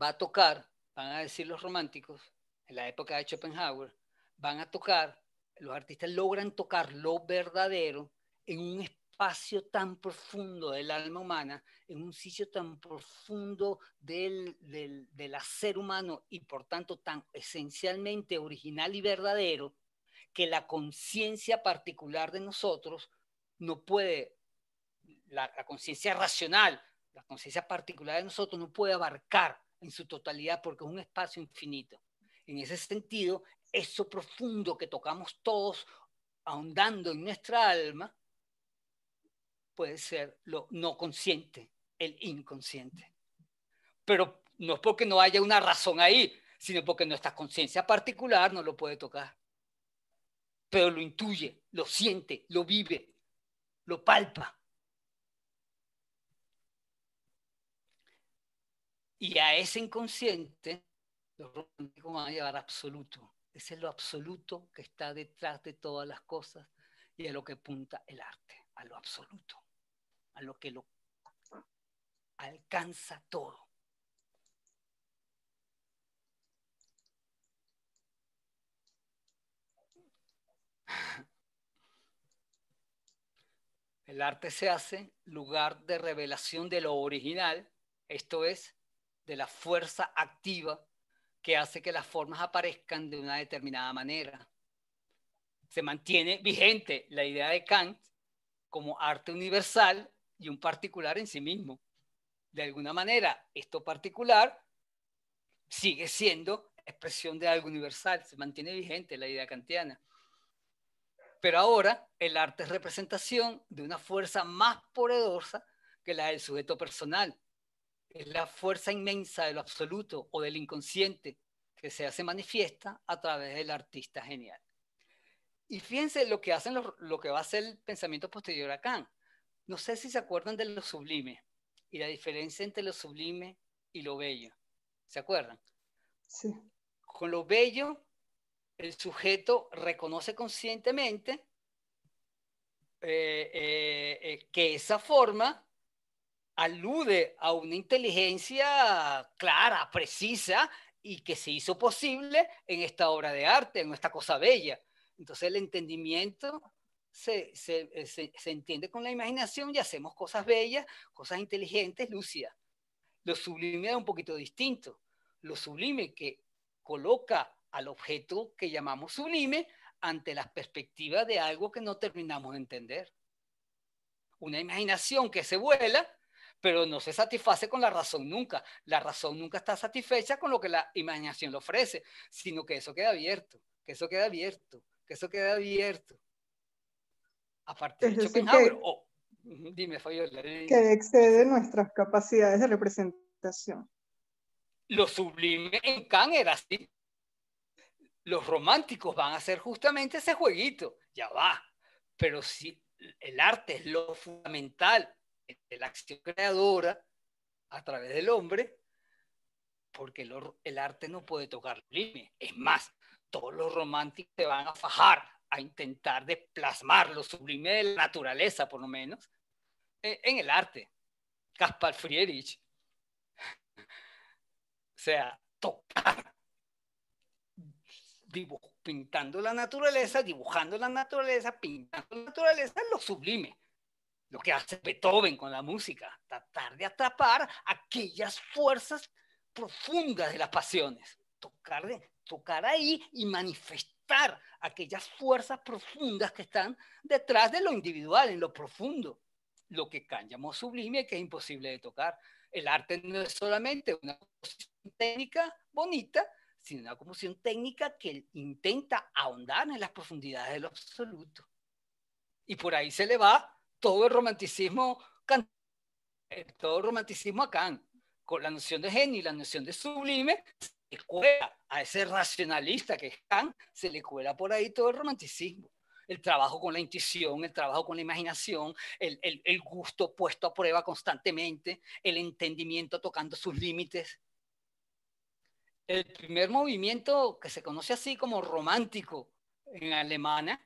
va a tocar, van a decir los románticos, en la época de Schopenhauer, van a tocar, los artistas logran tocar lo verdadero en un espacio tan profundo del alma humana, en un sitio tan profundo del ser humano y por tanto tan esencialmente original y verdadero, que la conciencia particular de nosotros no puede, la conciencia racional, la conciencia particular de nosotros no puede abarcar en su totalidad porque es un espacio infinito. En ese sentido, eso profundo que tocamos todos ahondando en nuestra alma puede ser lo no consciente, el inconsciente. Pero no es porque no haya una razón ahí, sino porque nuestra conciencia particular no lo puede tocar. Pero lo intuye, lo siente, lo vive, lo palpa. Y a ese inconsciente los románticos van a llevar absoluto. Ese es lo absoluto que está detrás de todas las cosas y a lo que apunta el arte, a lo absoluto, a lo que lo alcanza todo. El arte se hace lugar de revelación de lo original, esto es, de la fuerza activa que hace que las formas aparezcan de una determinada manera. Se mantiene vigente la idea de Kant como arte universal y un particular en sí mismo. De alguna manera, esto particular sigue siendo expresión de algo universal, se mantiene vigente la idea kantiana. Pero ahora el arte es representación de una fuerza más poderosa que la del sujeto personal. Es la fuerza inmensa de lo absoluto o del inconsciente que se hace manifiesta a través del artista genial. Y fíjense lo que va a hacer el pensamiento posterior a Kant. No sé si se acuerdan de lo sublime y la diferencia entre lo sublime y lo bello. ¿Se acuerdan? Sí. Con lo bello, el sujeto reconoce conscientemente que esa forma alude a una inteligencia clara, precisa y que se hizo posible en esta obra de arte, en esta cosa bella. Entonces el entendimiento se entiende con la imaginación y hacemos cosas bellas, cosas inteligentes, lúcidas. Lo sublime es un poquito distinto. Lo sublime que coloca al objeto que llamamos sublime ante las perspectivas de algo que no terminamos de entender. Una imaginación que se vuela, pero no se satisface con la razón nunca. La razón nunca está satisfecha con lo que la imaginación le ofrece, sino que eso queda abierto, que eso queda abierto, que eso queda abierto. A partir de Schopenhauer, dime, Fabiola. Que excede nuestras capacidades de representación. Lo sublime en Kant era así. Los románticos van a hacer justamente ese jueguito, ya va. Pero si el arte es lo fundamental de la acción creadora a través del hombre, porque el arte no puede tocar límites. Es más, todos los románticos se van a fajar a intentar de plasmar lo sublime de la naturaleza, por lo menos, en el arte. Caspar Friedrich. O sea, tocar, pintando la naturaleza, dibujando la naturaleza, pintando la naturaleza, es lo sublime. Lo que hace Beethoven con la música, tratar de atrapar aquellas fuerzas profundas de las pasiones, tocar ahí y manifestar aquellas fuerzas profundas que están detrás de lo individual, en lo profundo, lo que Kant llamó sublime y que es imposible de tocar. El arte no es solamente una composición técnica bonita, sino una composición técnica que intenta ahondar en las profundidades de lo absoluto. Y por ahí se le va todo el romanticismo, todo el romanticismo a Kant, con la noción de genio y la noción de sublime, se le cuela a ese racionalista que es Kant, se le cuela por ahí todo el romanticismo. El trabajo con la intuición, el trabajo con la imaginación, el gusto puesto a prueba constantemente, el entendimiento tocando sus límites. El primer movimiento que se conoce así como romántico en Alemania,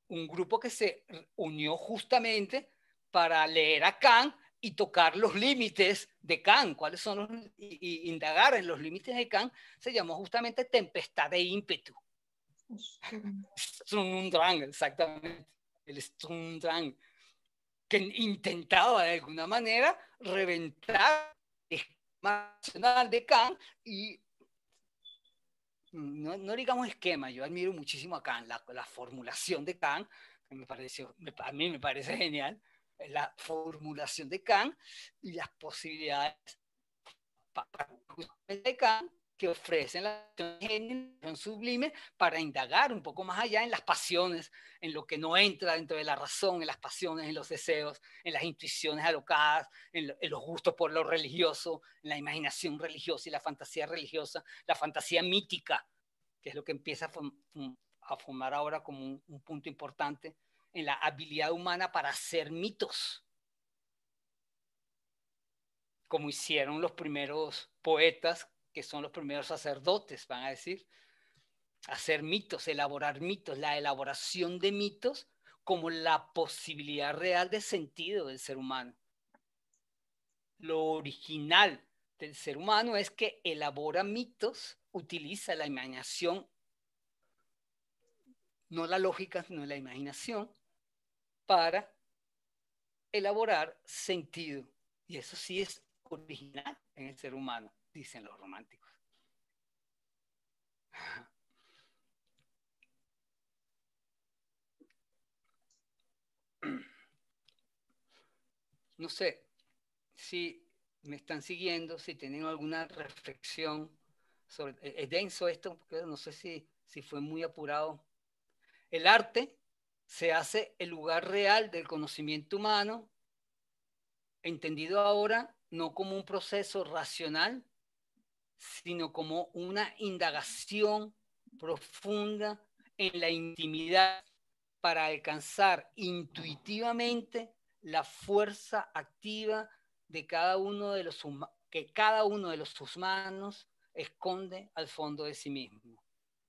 un grupo que se unió justamente para leer a Kant y tocar los límites de Kant, cuáles son los, y indagar en los límites de Kant, se llamó justamente Tempestad de ímpetu. Sturmdrang, exactamente, el Sturmdrang, que intentaba de alguna manera reventar el esquema nacional de Kant y no digamos esquema, yo admiro muchísimo a Kant, la formulación de Kant, que a mí me parece genial, la formulación de Kant y las posibilidades de Kant que ofrecen la acción sublime para indagar un poco más allá en las pasiones, en lo que no entra dentro de la razón, en las pasiones, en los deseos, en las intuiciones alocadas, en los gustos por lo religioso, en la imaginación religiosa y la fantasía religiosa, la fantasía mítica, que es lo que empieza a formar ahora como un punto importante en la habilidad humana para hacer mitos, como hicieron los primeros poetas, que son los primeros sacerdotes, van a decir, hacer mitos, elaborar mitos, la elaboración de mitos como la posibilidad real de sentido del ser humano. Lo original del ser humano es que elabora mitos, utiliza la imaginación, no la lógica, sino la imaginación, para elaborar sentido. Y eso sí es original en el ser humano, dicen los románticos. No sé si me están siguiendo, si tienen alguna reflexión sobre... Es denso esto, porque no sé si fue muy apurado. El arte se hace el lugar real del conocimiento humano, entendido ahora no como un proceso racional, sino como una indagación profunda en la intimidad para alcanzar intuitivamente la fuerza activa de cada uno de los que cada uno de los humanos esconde al fondo de sí mismo.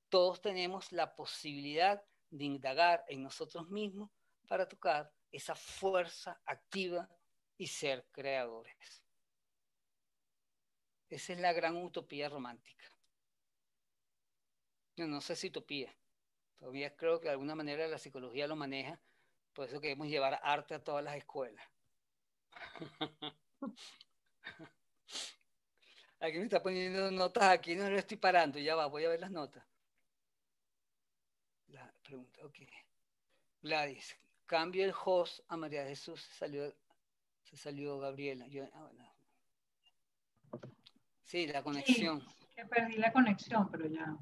Todos tenemos la posibilidad de indagar en nosotros mismos para tocar esa fuerza activa y ser creadores. Esa es la gran utopía romántica. Yo no sé si utopía. Todavía creo que de alguna manera la psicología lo maneja. Por eso queremos llevar arte a todas las escuelas. Aquí me está poniendo notas aquí, no lo estoy parando. Ya va, voy a ver las notas. La pregunta, ok. Gladys, cambio el host a María Jesús. Se salió Gabriela. No. Sí, la conexión. Sí, que perdí la conexión, pero ya.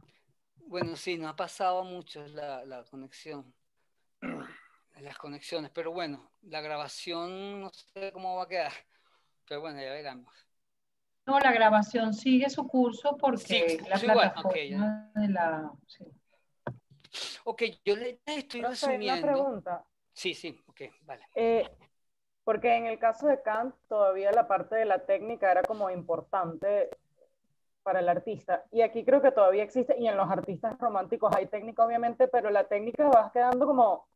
Bueno, sí, no ha pasado mucho la conexión. Las conexiones, pero bueno, la grabación no sé cómo va a quedar. Pero bueno, ya veremos. No, la grabación sigue su curso porque sí, la plataforma okay, de la... Sí. Ok, yo le estoy resumiendo. Una pregunta. Sí, ok, vale. Porque en el caso de Kant todavía la parte de la técnica era como importante para el artista. Y aquí creo que todavía existe, y en los artistas románticos hay técnica obviamente, pero la técnica va quedando como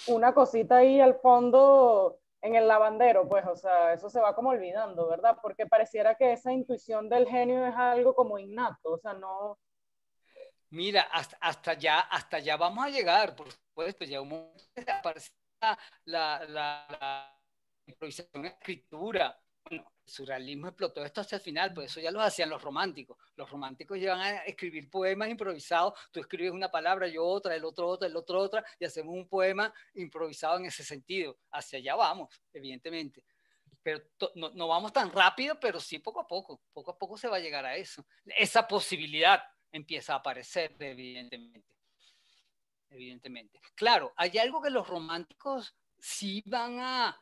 una cosita ahí al fondo en el lavandero, pues, o sea, eso se va como olvidando, ¿verdad? Porque pareciera que esa intuición del genio es algo como innato, o sea, no... Mira, hasta allá vamos a llegar, por supuesto, ya un momento aparece la improvisación en escritura. Bueno, el surrealismo explotó esto hasta el final, pues eso ya lo hacían los románticos. Los románticos llevan a escribir poemas improvisados, tú escribes una palabra, yo otra, el otro otra, y hacemos un poema improvisado en ese sentido. Hacia allá vamos, evidentemente. Pero no vamos tan rápido, pero sí poco a poco se va a llegar a eso. Esa posibilidad empieza a aparecer, evidentemente. Claro, hay algo que los románticos sí van a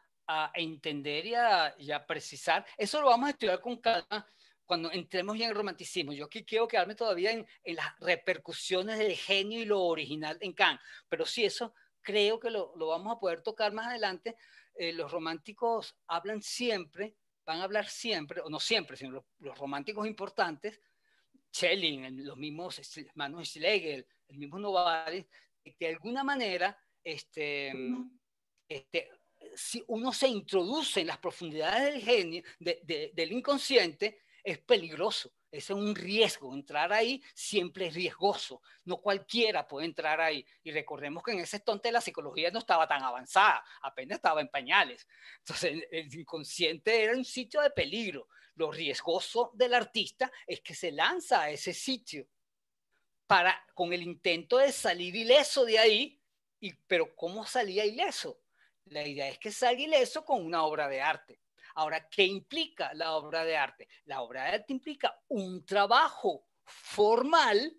entender y a precisar. Eso lo vamos a estudiar con calma cuando entremos ya en el romanticismo. Yo aquí quiero quedarme todavía en las repercusiones del genio y lo original en Kant, pero sí, eso creo que lo vamos a poder tocar más adelante. Los románticos hablan siempre, van a hablar siempre, o no siempre, sino los románticos importantes, Schelling, los mismos hermanos Schlegel, el mismo Novalis, de alguna manera, si uno se introduce en las profundidades del genio, del inconsciente, es peligroso. Ese es un riesgo. Entrar ahí siempre es riesgoso. No cualquiera puede entrar ahí. Y recordemos que en ese entonces la psicología no estaba tan avanzada, apenas estaba en pañales. Entonces el inconsciente era un sitio de peligro. Lo riesgoso del artista es que se lanza a ese sitio con el intento de salir ileso de ahí. Pero ¿cómo salía ileso? La idea es que salga ileso con una obra de arte. Ahora, ¿qué implica la obra de arte? La obra de arte implica un trabajo formal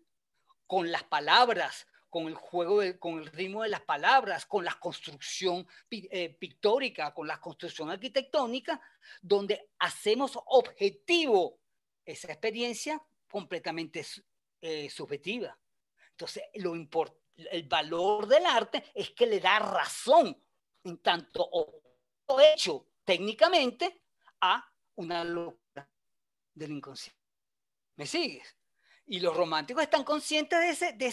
con las palabras, con el juego, con el ritmo de las palabras, con la construcción pictórica, con la construcción arquitectónica, donde hacemos objetivo esa experiencia completamente subjetiva. Entonces, el valor del arte es que le da razón, en tanto hecho técnicamente, a una locura del inconsciente. ¿Me sigues? Y los románticos están conscientes de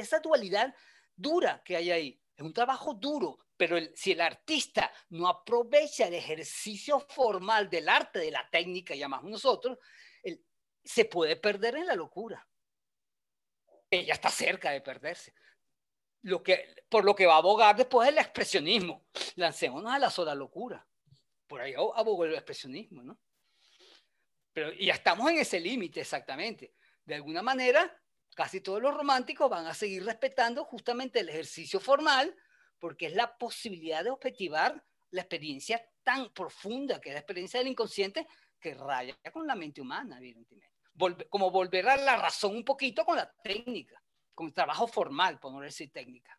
esa dualidad dura que hay ahí. Es un trabajo duro, pero si el artista no aprovecha el ejercicio formal del arte, de la técnica, llamamos nosotros, se puede perder en la locura. Ella está cerca de perderse. Por lo que va a abogar después el expresionismo. Lancémonos a la sola locura. Por ahí abogó el expresionismo, ¿no? Pero ya estamos en ese límite exactamente. De alguna manera, casi todos los románticos van a seguir respetando justamente el ejercicio formal, porque es la posibilidad de objetivar la experiencia tan profunda que es la experiencia del inconsciente, que raya con la mente humana, evidentemente. Como volver a la razón un poquito con la técnica, con el trabajo formal, por no decir técnica.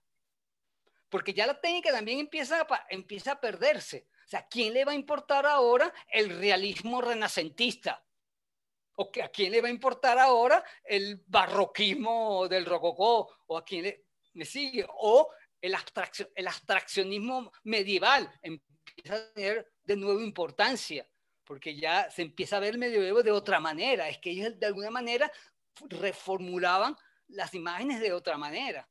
Porque ya la técnica también empieza a perderse. O sea, ¿a quién le va a importar ahora el realismo renacentista? ¿O a quién le va a importar ahora el barroquismo del rococó? ¿O a quién me sigue? ¿O el abstraccionismo medieval empieza a tener de nuevo importancia? Porque ya se empieza a ver el medioevo de otra manera. Es que ellos de alguna manera reformulaban las imágenes de otra manera.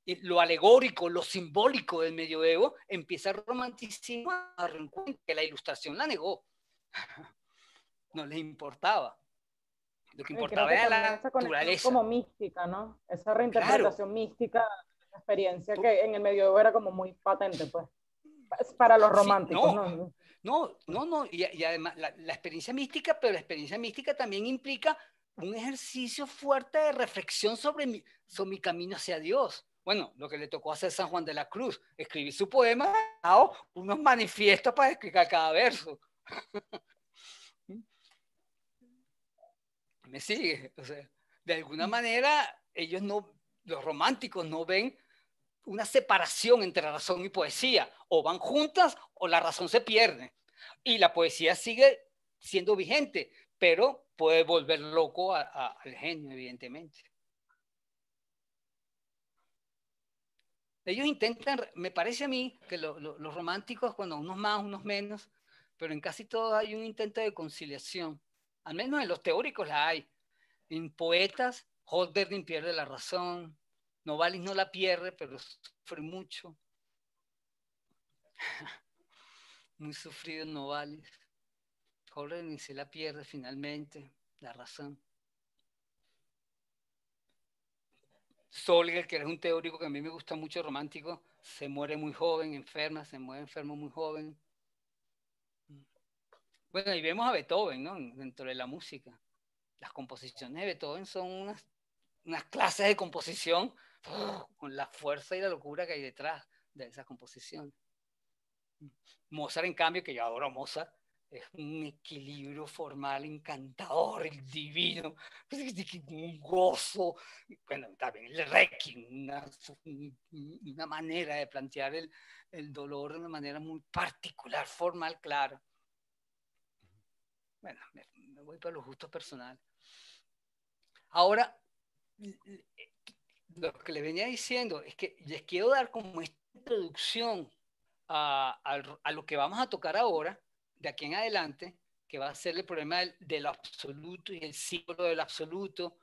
Y lo alegórico, lo simbólico del medioevo empieza el romanticismo a reencuentro, que la ilustración la negó. No les importaba. Lo que importaba era la naturaleza. Como mística, ¿no? Esa reinterpretación mística de la experiencia que en el medioevo era como muy patente, pues. Para los románticos, sí, no. Y además la experiencia mística, pero la experiencia mística también implica un ejercicio fuerte de reflexión sobre mi camino hacia Dios. Bueno, lo que le tocó hacer San Juan de la Cruz, escribir su poema, unos manifiestos para explicar cada verso. ¿Me sigue? O sea, de alguna manera, los románticos no ven una separación entre razón y poesía. O van juntas o la razón se pierde. Y la poesía sigue siendo vigente, pero puede volver loco al genio, evidentemente. Ellos intentan, me parece a mí, que los románticos, cuando unos más, unos menos, pero en casi todos hay un intento de conciliación. Al menos en los teóricos la hay. En poetas, Hölderlin pierde la razón, Novalis no la pierde, pero sufre mucho. Muy sufrido Novalis. Hölderlin se la pierde finalmente, la razón. Solger, que es un teórico que a mí me gusta mucho, romántico, se muere muy joven, se muere enfermo muy joven. Bueno, y vemos a Beethoven, ¿no? Dentro de la música. Las composiciones de Beethoven son unas clases de composición con la fuerza y la locura que hay detrás de esas composiciones. Mozart, en cambio, que yo adoro a Mozart, es un equilibrio formal encantador, el divino, un gozo. Bueno, también el Requiem, una manera de plantear el dolor de una manera muy particular, formal, clara. Bueno, me voy para los gustos personales. Ahora, lo que les venía diciendo es que les quiero dar como esta introducción a lo que vamos a tocar ahora, de aquí en adelante, que va a ser el problema del absoluto y el símbolo del absoluto,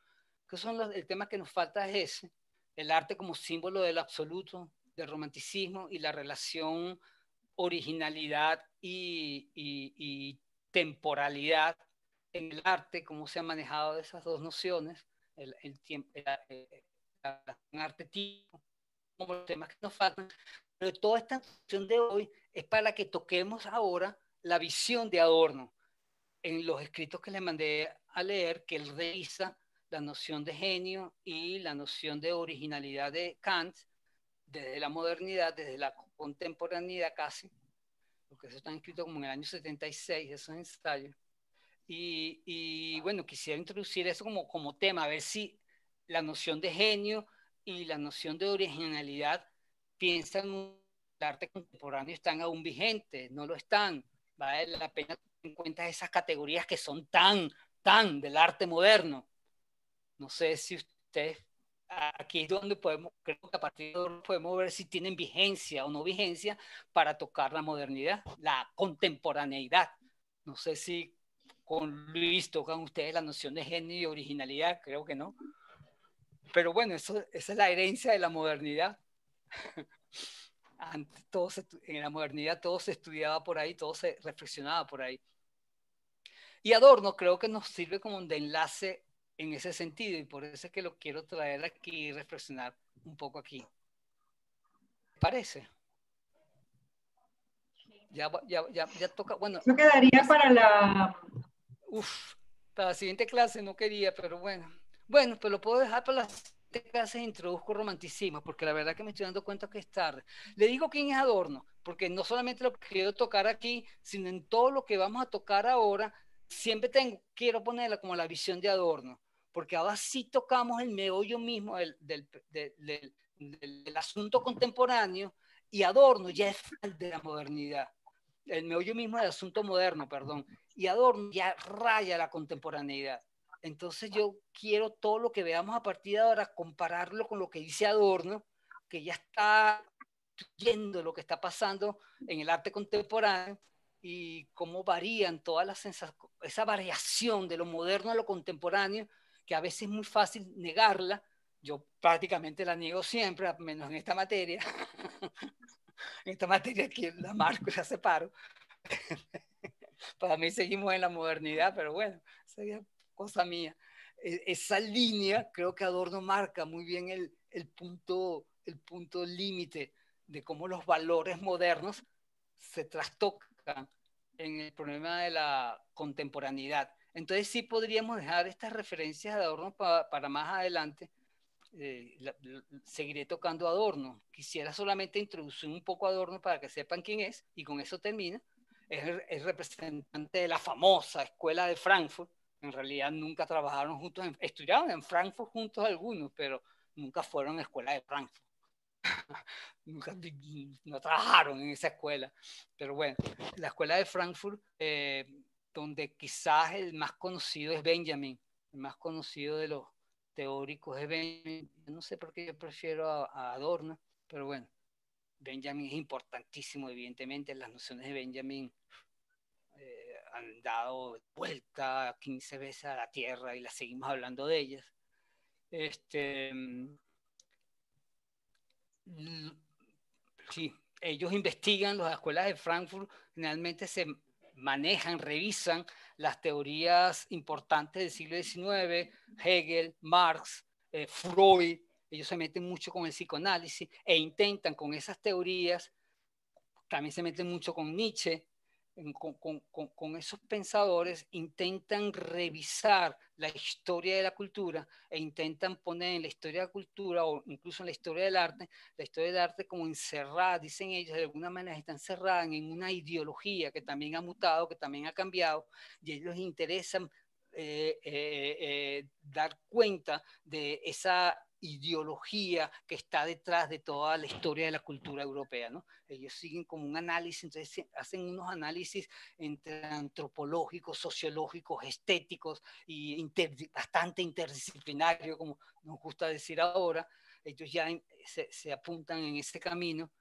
que son el tema que nos falta es ese, el arte como símbolo del absoluto, del romanticismo y la relación originalidad y temporalidad en el arte, cómo se han manejado esas dos nociones, el tiempo, el arte tipo, como los temas que nos faltan. Pero toda esta sesión de hoy es para que toquemos ahora la visión de Adorno. En los escritos que le mandé a leer, que él revisa la noción de genio y la noción de originalidad de Kant desde la modernidad, desde la contemporaneidad casi, porque eso está escrito como en el año 76, esos ensayos. Y bueno, quisiera introducir eso como tema, a ver si la noción de genio y la noción de originalidad piensan en el arte contemporáneo, están aún vigentes, no lo están. Vale la pena tener en cuenta esas categorías que son tan del arte moderno. No sé si ustedes, aquí es donde podemos, creo que a partir de ahora podemos ver si tienen vigencia o no vigencia para tocar la modernidad, la contemporaneidad. No sé si con Luis tocan ustedes la noción de genio y originalidad, creo que no. Pero bueno, esa es la herencia de la modernidad. Antes, en la modernidad todo se estudiaba por ahí, todo se reflexionaba por ahí. Y Adorno creo que nos sirve como de enlace en ese sentido, y por eso es que lo quiero traer aquí y reflexionar un poco aquí. ¿Parece? Ya toca, bueno. Eso quedaría para la... Para la siguiente clase no quería, pero bueno. Bueno, pues lo puedo dejar para la siguiente clase, introduzco romanticismo, porque la verdad que me estoy dando cuenta que es tarde. Le digo quién es Adorno, porque no solamente lo que quiero tocar aquí, sino en todo lo que vamos a tocar ahora, siempre quiero ponerla como la visión de Adorno, porque ahora sí tocamos el meollo mismo del asunto contemporáneo, y Adorno ya es de la modernidad, el meollo mismo del asunto moderno, perdón, y Adorno ya raya la contemporaneidad. Entonces yo quiero todo lo que veamos a partir de ahora, compararlo con lo que dice Adorno, que ya está viendo lo que está pasando en el arte contemporáneo y cómo varían todas las sensaciones, esa variación de lo moderno a lo contemporáneo, que a veces es muy fácil negarla. Yo prácticamente la niego siempre, menos en esta materia. En esta materia que la marco y la separo. Para mí seguimos en la modernidad, pero bueno, sería cosa mía. Esa línea creo que Adorno marca muy bien el punto límite de cómo los valores modernos se trastocan en el problema de la contemporaneidad. Entonces sí podríamos dejar estas referencias de Adorno para más adelante. Seguiré tocando Adorno. Quisiera solamente introducir un poco a Adorno para que sepan quién es, y con eso termina. Es representante de la famosa escuela de Frankfurt. En realidad nunca trabajaron juntos, estudiaron en Frankfurt juntos algunos, pero nunca fueron a escuela de Frankfurt. Nunca no trabajaron en esa escuela. Pero bueno, la escuela de Frankfurt, donde quizás el más conocido es Benjamin, el más conocido de los teóricos es Benjamin. No sé por qué yo prefiero a Adorno, pero bueno, Benjamin es importantísimo, evidentemente. Las nociones de Benjamin han dado vuelta 15 veces a la Tierra y las seguimos hablando de ellas. Sí, ellos investigan, las escuelas de Frankfurt generalmente se manejan, revisan las teorías importantes del siglo XIX, Hegel, Marx, Freud. Ellos se meten mucho con el psicoanálisis e intentan con esas teorías, también se meten mucho con Nietzsche, con esos pensadores intentan revisar la historia de la cultura e intentan poner en la historia de la cultura o incluso en la historia del arte como encerrada, dicen ellos, de alguna manera está encerrada en una ideología que también ha mutado, que también ha cambiado, y a ellos les interesa dar cuenta de esa ideología que está detrás de toda la historia de la cultura europea, ¿no? Ellos siguen como un análisis, entonces hacen unos análisis entre antropológicos, sociológicos, estéticos y bastante interdisciplinario, como nos gusta decir ahora. Ellos ya se apuntan en ese camino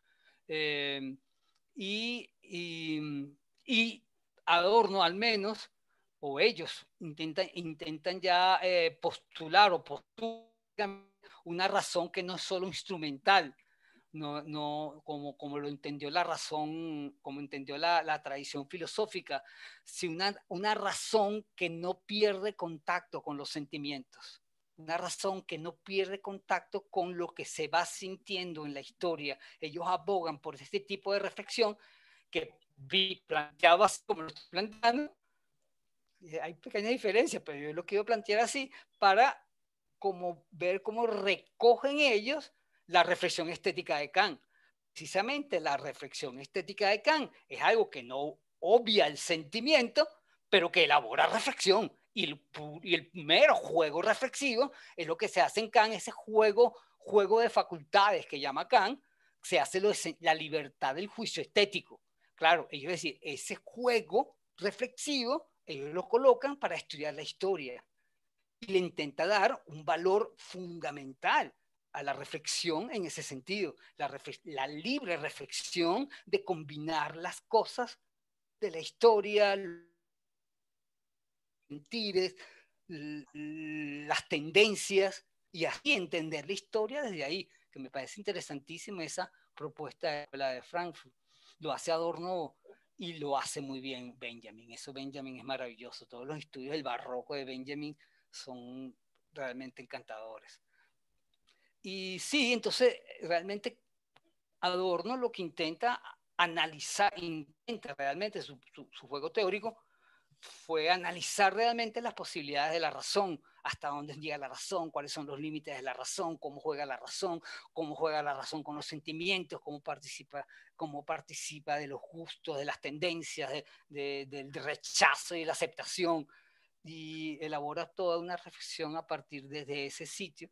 y Adorno al menos, o ellos intentan ya postular o postulan una razón que no es solo instrumental, no como lo entendió la razón, como entendió la tradición filosófica, sino una razón que no pierde contacto con los sentimientos, una razón que no pierde contacto con lo que se va sintiendo en la historia. Ellos abogan por este tipo de reflexión que vi planteado así como lo estoy planteando. Hay pequeñas diferencias, pero yo lo quiero plantear así para ver cómo recogen ellos la reflexión estética de Kant. Precisamente la reflexión estética de Kant es algo que no obvia el sentimiento, pero que elabora reflexión. Y el mero juego reflexivo es lo que se hace en Kant, ese juego de facultades que llama Kant, se hace la libertad del juicio estético. Claro, ellos decir, ese juego reflexivo, ellos lo colocan para estudiar la historia y le intenta dar un valor fundamental a la reflexión en ese sentido, la libre reflexión de combinar las cosas de la historia, los sentires, las tendencias, y así entender la historia desde ahí, que me parece interesantísima esa propuesta de la de Frankfurt. Lo hace Adorno y lo hace muy bien Benjamin. Eso Benjamin es maravilloso. Todos los estudios del barroco de Benjamin son realmente encantadores. Y sí, entonces realmente Adorno lo que intenta analizar, intenta realmente su juego teórico fue analizar realmente las posibilidades de la razón, hasta dónde llega la razón, cuáles son los límites de la razón, cómo juega la razón con los sentimientos, cómo participa de los gustos, de las tendencias, del rechazo y de la aceptación, y elabora toda una reflexión a partir de ese sitio.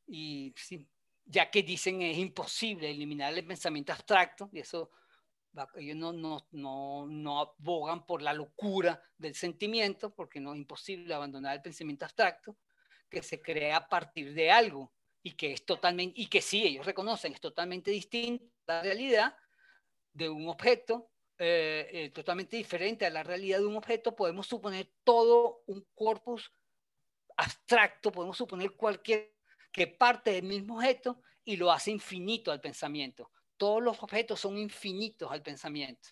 Y sí, ya que dicen es imposible eliminar el pensamiento abstracto, y eso ellos no abogan por la locura del sentimiento, porque no es imposible abandonar el pensamiento abstracto, que se crea a partir de algo, y que sí, ellos reconocen, es totalmente distinta a la realidad de un objeto, totalmente diferente a la realidad de un objeto. Podemos suponer todo un corpus abstracto, podemos suponer cualquier que parte del mismo objeto y lo hace infinito al pensamiento. Todos los objetos son infinitos al pensamiento.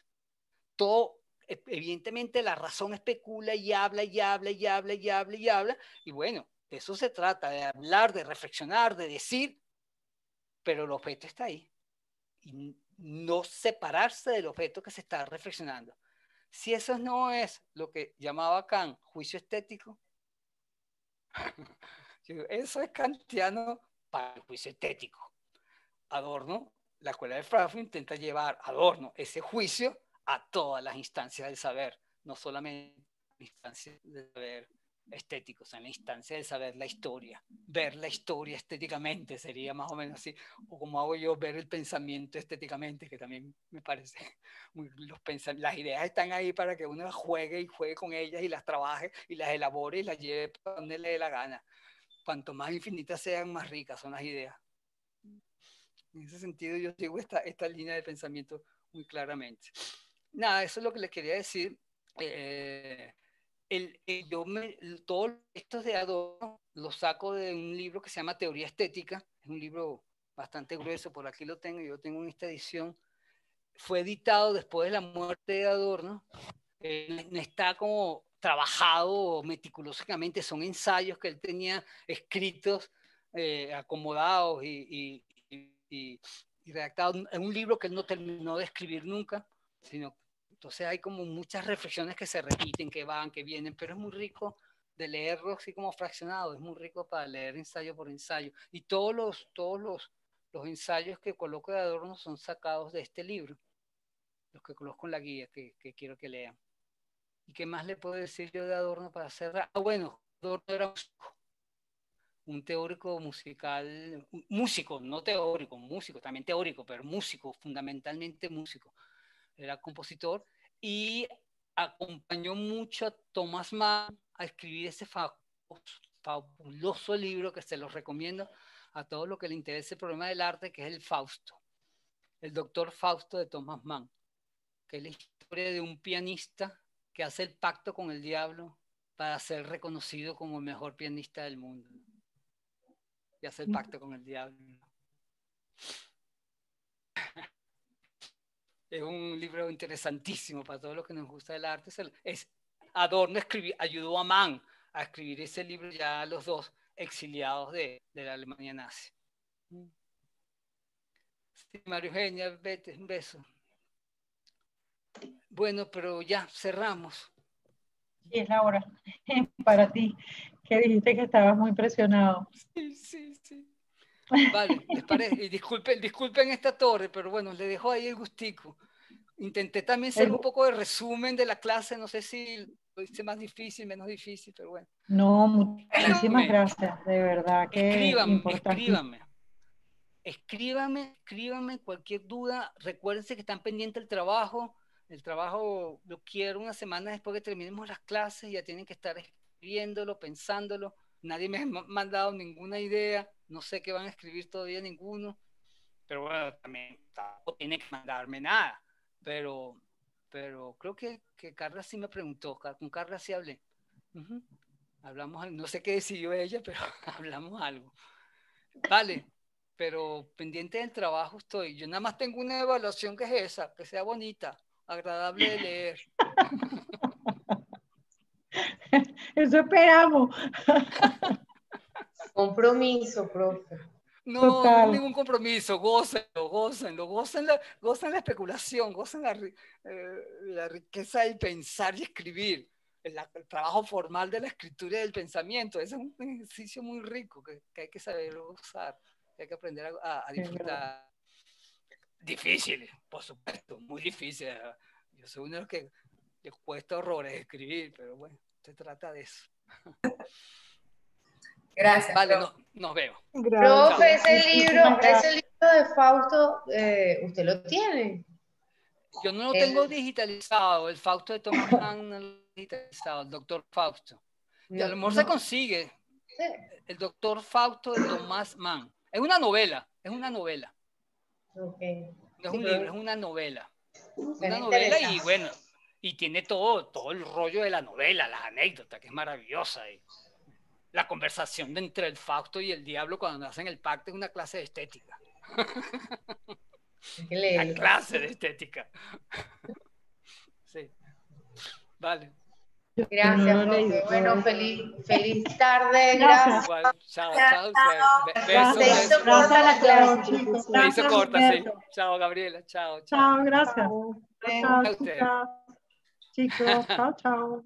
Todo, evidentemente la razón especula y habla y habla y habla y habla y habla, y bueno, de eso se trata, de hablar, de reflexionar, de decir, pero el objeto está ahí. Y no separarse del objeto que se está reflexionando. Si eso no es lo que llamaba Kant juicio estético, eso es kantiano para el juicio estético. Adorno, la escuela de Frankfurt intenta llevar Adorno ese juicio a todas las instancias del saber, no solamente las instancias del saber estético, o sea, en la instancia del saber la historia. Ver la historia estéticamente sería más o menos así, o como hago yo, ver el pensamiento estéticamente, que también me parece, las ideas están ahí para que uno las juegue y juegue con ellas y las trabaje y las elabore y las lleve para donde le dé la gana. Cuanto más infinitas sean, más ricas son las ideas. En ese sentido yo sigo esta línea de pensamiento muy claramente. Nada, eso es lo que les quería decir. Todos estos de Adorno los saco de un libro que se llama Teoría Estética. Es un libro bastante grueso, por aquí lo tengo, yo tengo en esta edición. Fue editado después de la muerte de Adorno. No está como trabajado meticulosamente, son ensayos que él tenía escritos, acomodados y y redactado en un libro que él no terminó de escribir nunca, sino, entonces hay como muchas reflexiones que se repiten, que van, que vienen, pero es muy rico de leerlo así como fraccionado, es muy rico para leer ensayo por ensayo, y todos los ensayos que coloco de Adorno son sacados de este libro, los que coloco en la guía, que quiero que lean. ¿Y qué más le puedo decir yo de Adorno para cerrar? Ah, bueno, Adorno era un teórico musical, músico, no teórico, músico, también teórico, pero músico, fundamentalmente músico. Era compositor y acompañó mucho a Thomas Mann a escribir ese fabuloso libro que se los recomiendo a todos los que les interese el problema del arte, que es el Fausto, el doctor Fausto de Thomas Mann, que es la historia de un pianista que hace el pacto con el diablo para ser reconocido como el mejor pianista del mundo. Y hace el pacto con el diablo. Es un libro interesantísimo para todos los que nos gusta el arte. Adorno ayudó a Mann a escribir ese libro, ya los dos exiliados de la Alemania nazi. Sí, María Eugenia, vete, un beso. Bueno, pero ya cerramos. Y es la hora para ti, que dijiste que estabas muy presionado. Sí. Vale, les parece. Y disculpen esta torre, pero bueno, le dejo ahí el gustico. Intenté también hacer un poco de resumen de la clase, no sé si lo hice más difícil, menos difícil, pero bueno. No, muchísimas gracias, de verdad que escríbanme cualquier duda. Recuérdense que están pendientes del trabajo. El trabajo lo quiero una semana después que terminemos las clases, ya tienen que estar escribiéndolo, pensándolo. Nadie me ha mandado ninguna idea, no sé qué van a escribir todavía ninguno, pero bueno, también tampoco tienen que mandarme nada. Pero creo que Carla sí me preguntó, con Carla sí hablé. Hablamos, no sé qué decidió ella, pero hablamos algo. Vale, pero pendiente del trabajo estoy. Yo nada más tengo una evaluación que es esa, que sea bonita, agradable de leer. Eso esperamos. Compromiso, profe. No hay ningún compromiso, gócenlo, gocen la especulación, gocen la riqueza del pensar y escribir, el trabajo formal de la escritura y del pensamiento. Ese es un ejercicio muy rico que hay que saber usar, que hay que aprender a disfrutar. Difícil, por supuesto, muy difícil. Yo soy uno de los que les cuesta horrores escribir, pero bueno, se trata de eso. Gracias. Vale, nos vemos. Profe, ese libro de Fausto, ¿usted lo tiene? Yo no lo tengo digitalizado, el Fausto de Thomas Mann no lo he digitalizado, el doctor Fausto. Y a lo mejor se consigue el doctor Fausto de Thomas Mann. Es una novela. Okay. No es un libro, es una novela. Una novela y bueno, y tiene todo el rollo de la novela, las anécdotas, que es maravillosa. Y la conversación entre el Fausto y el diablo cuando hacen el pacto es una clase de estética. Una clase de estética. Sí. Vale. Gracias, profe. Bueno, feliz tarde. Gracias. Igual, chao. Besos. Se hizo corta la clase. Se hizo corta, sí. Chao, Gabriela. Chao. Chao, gracias. Chao, a usted. chicos. Chao.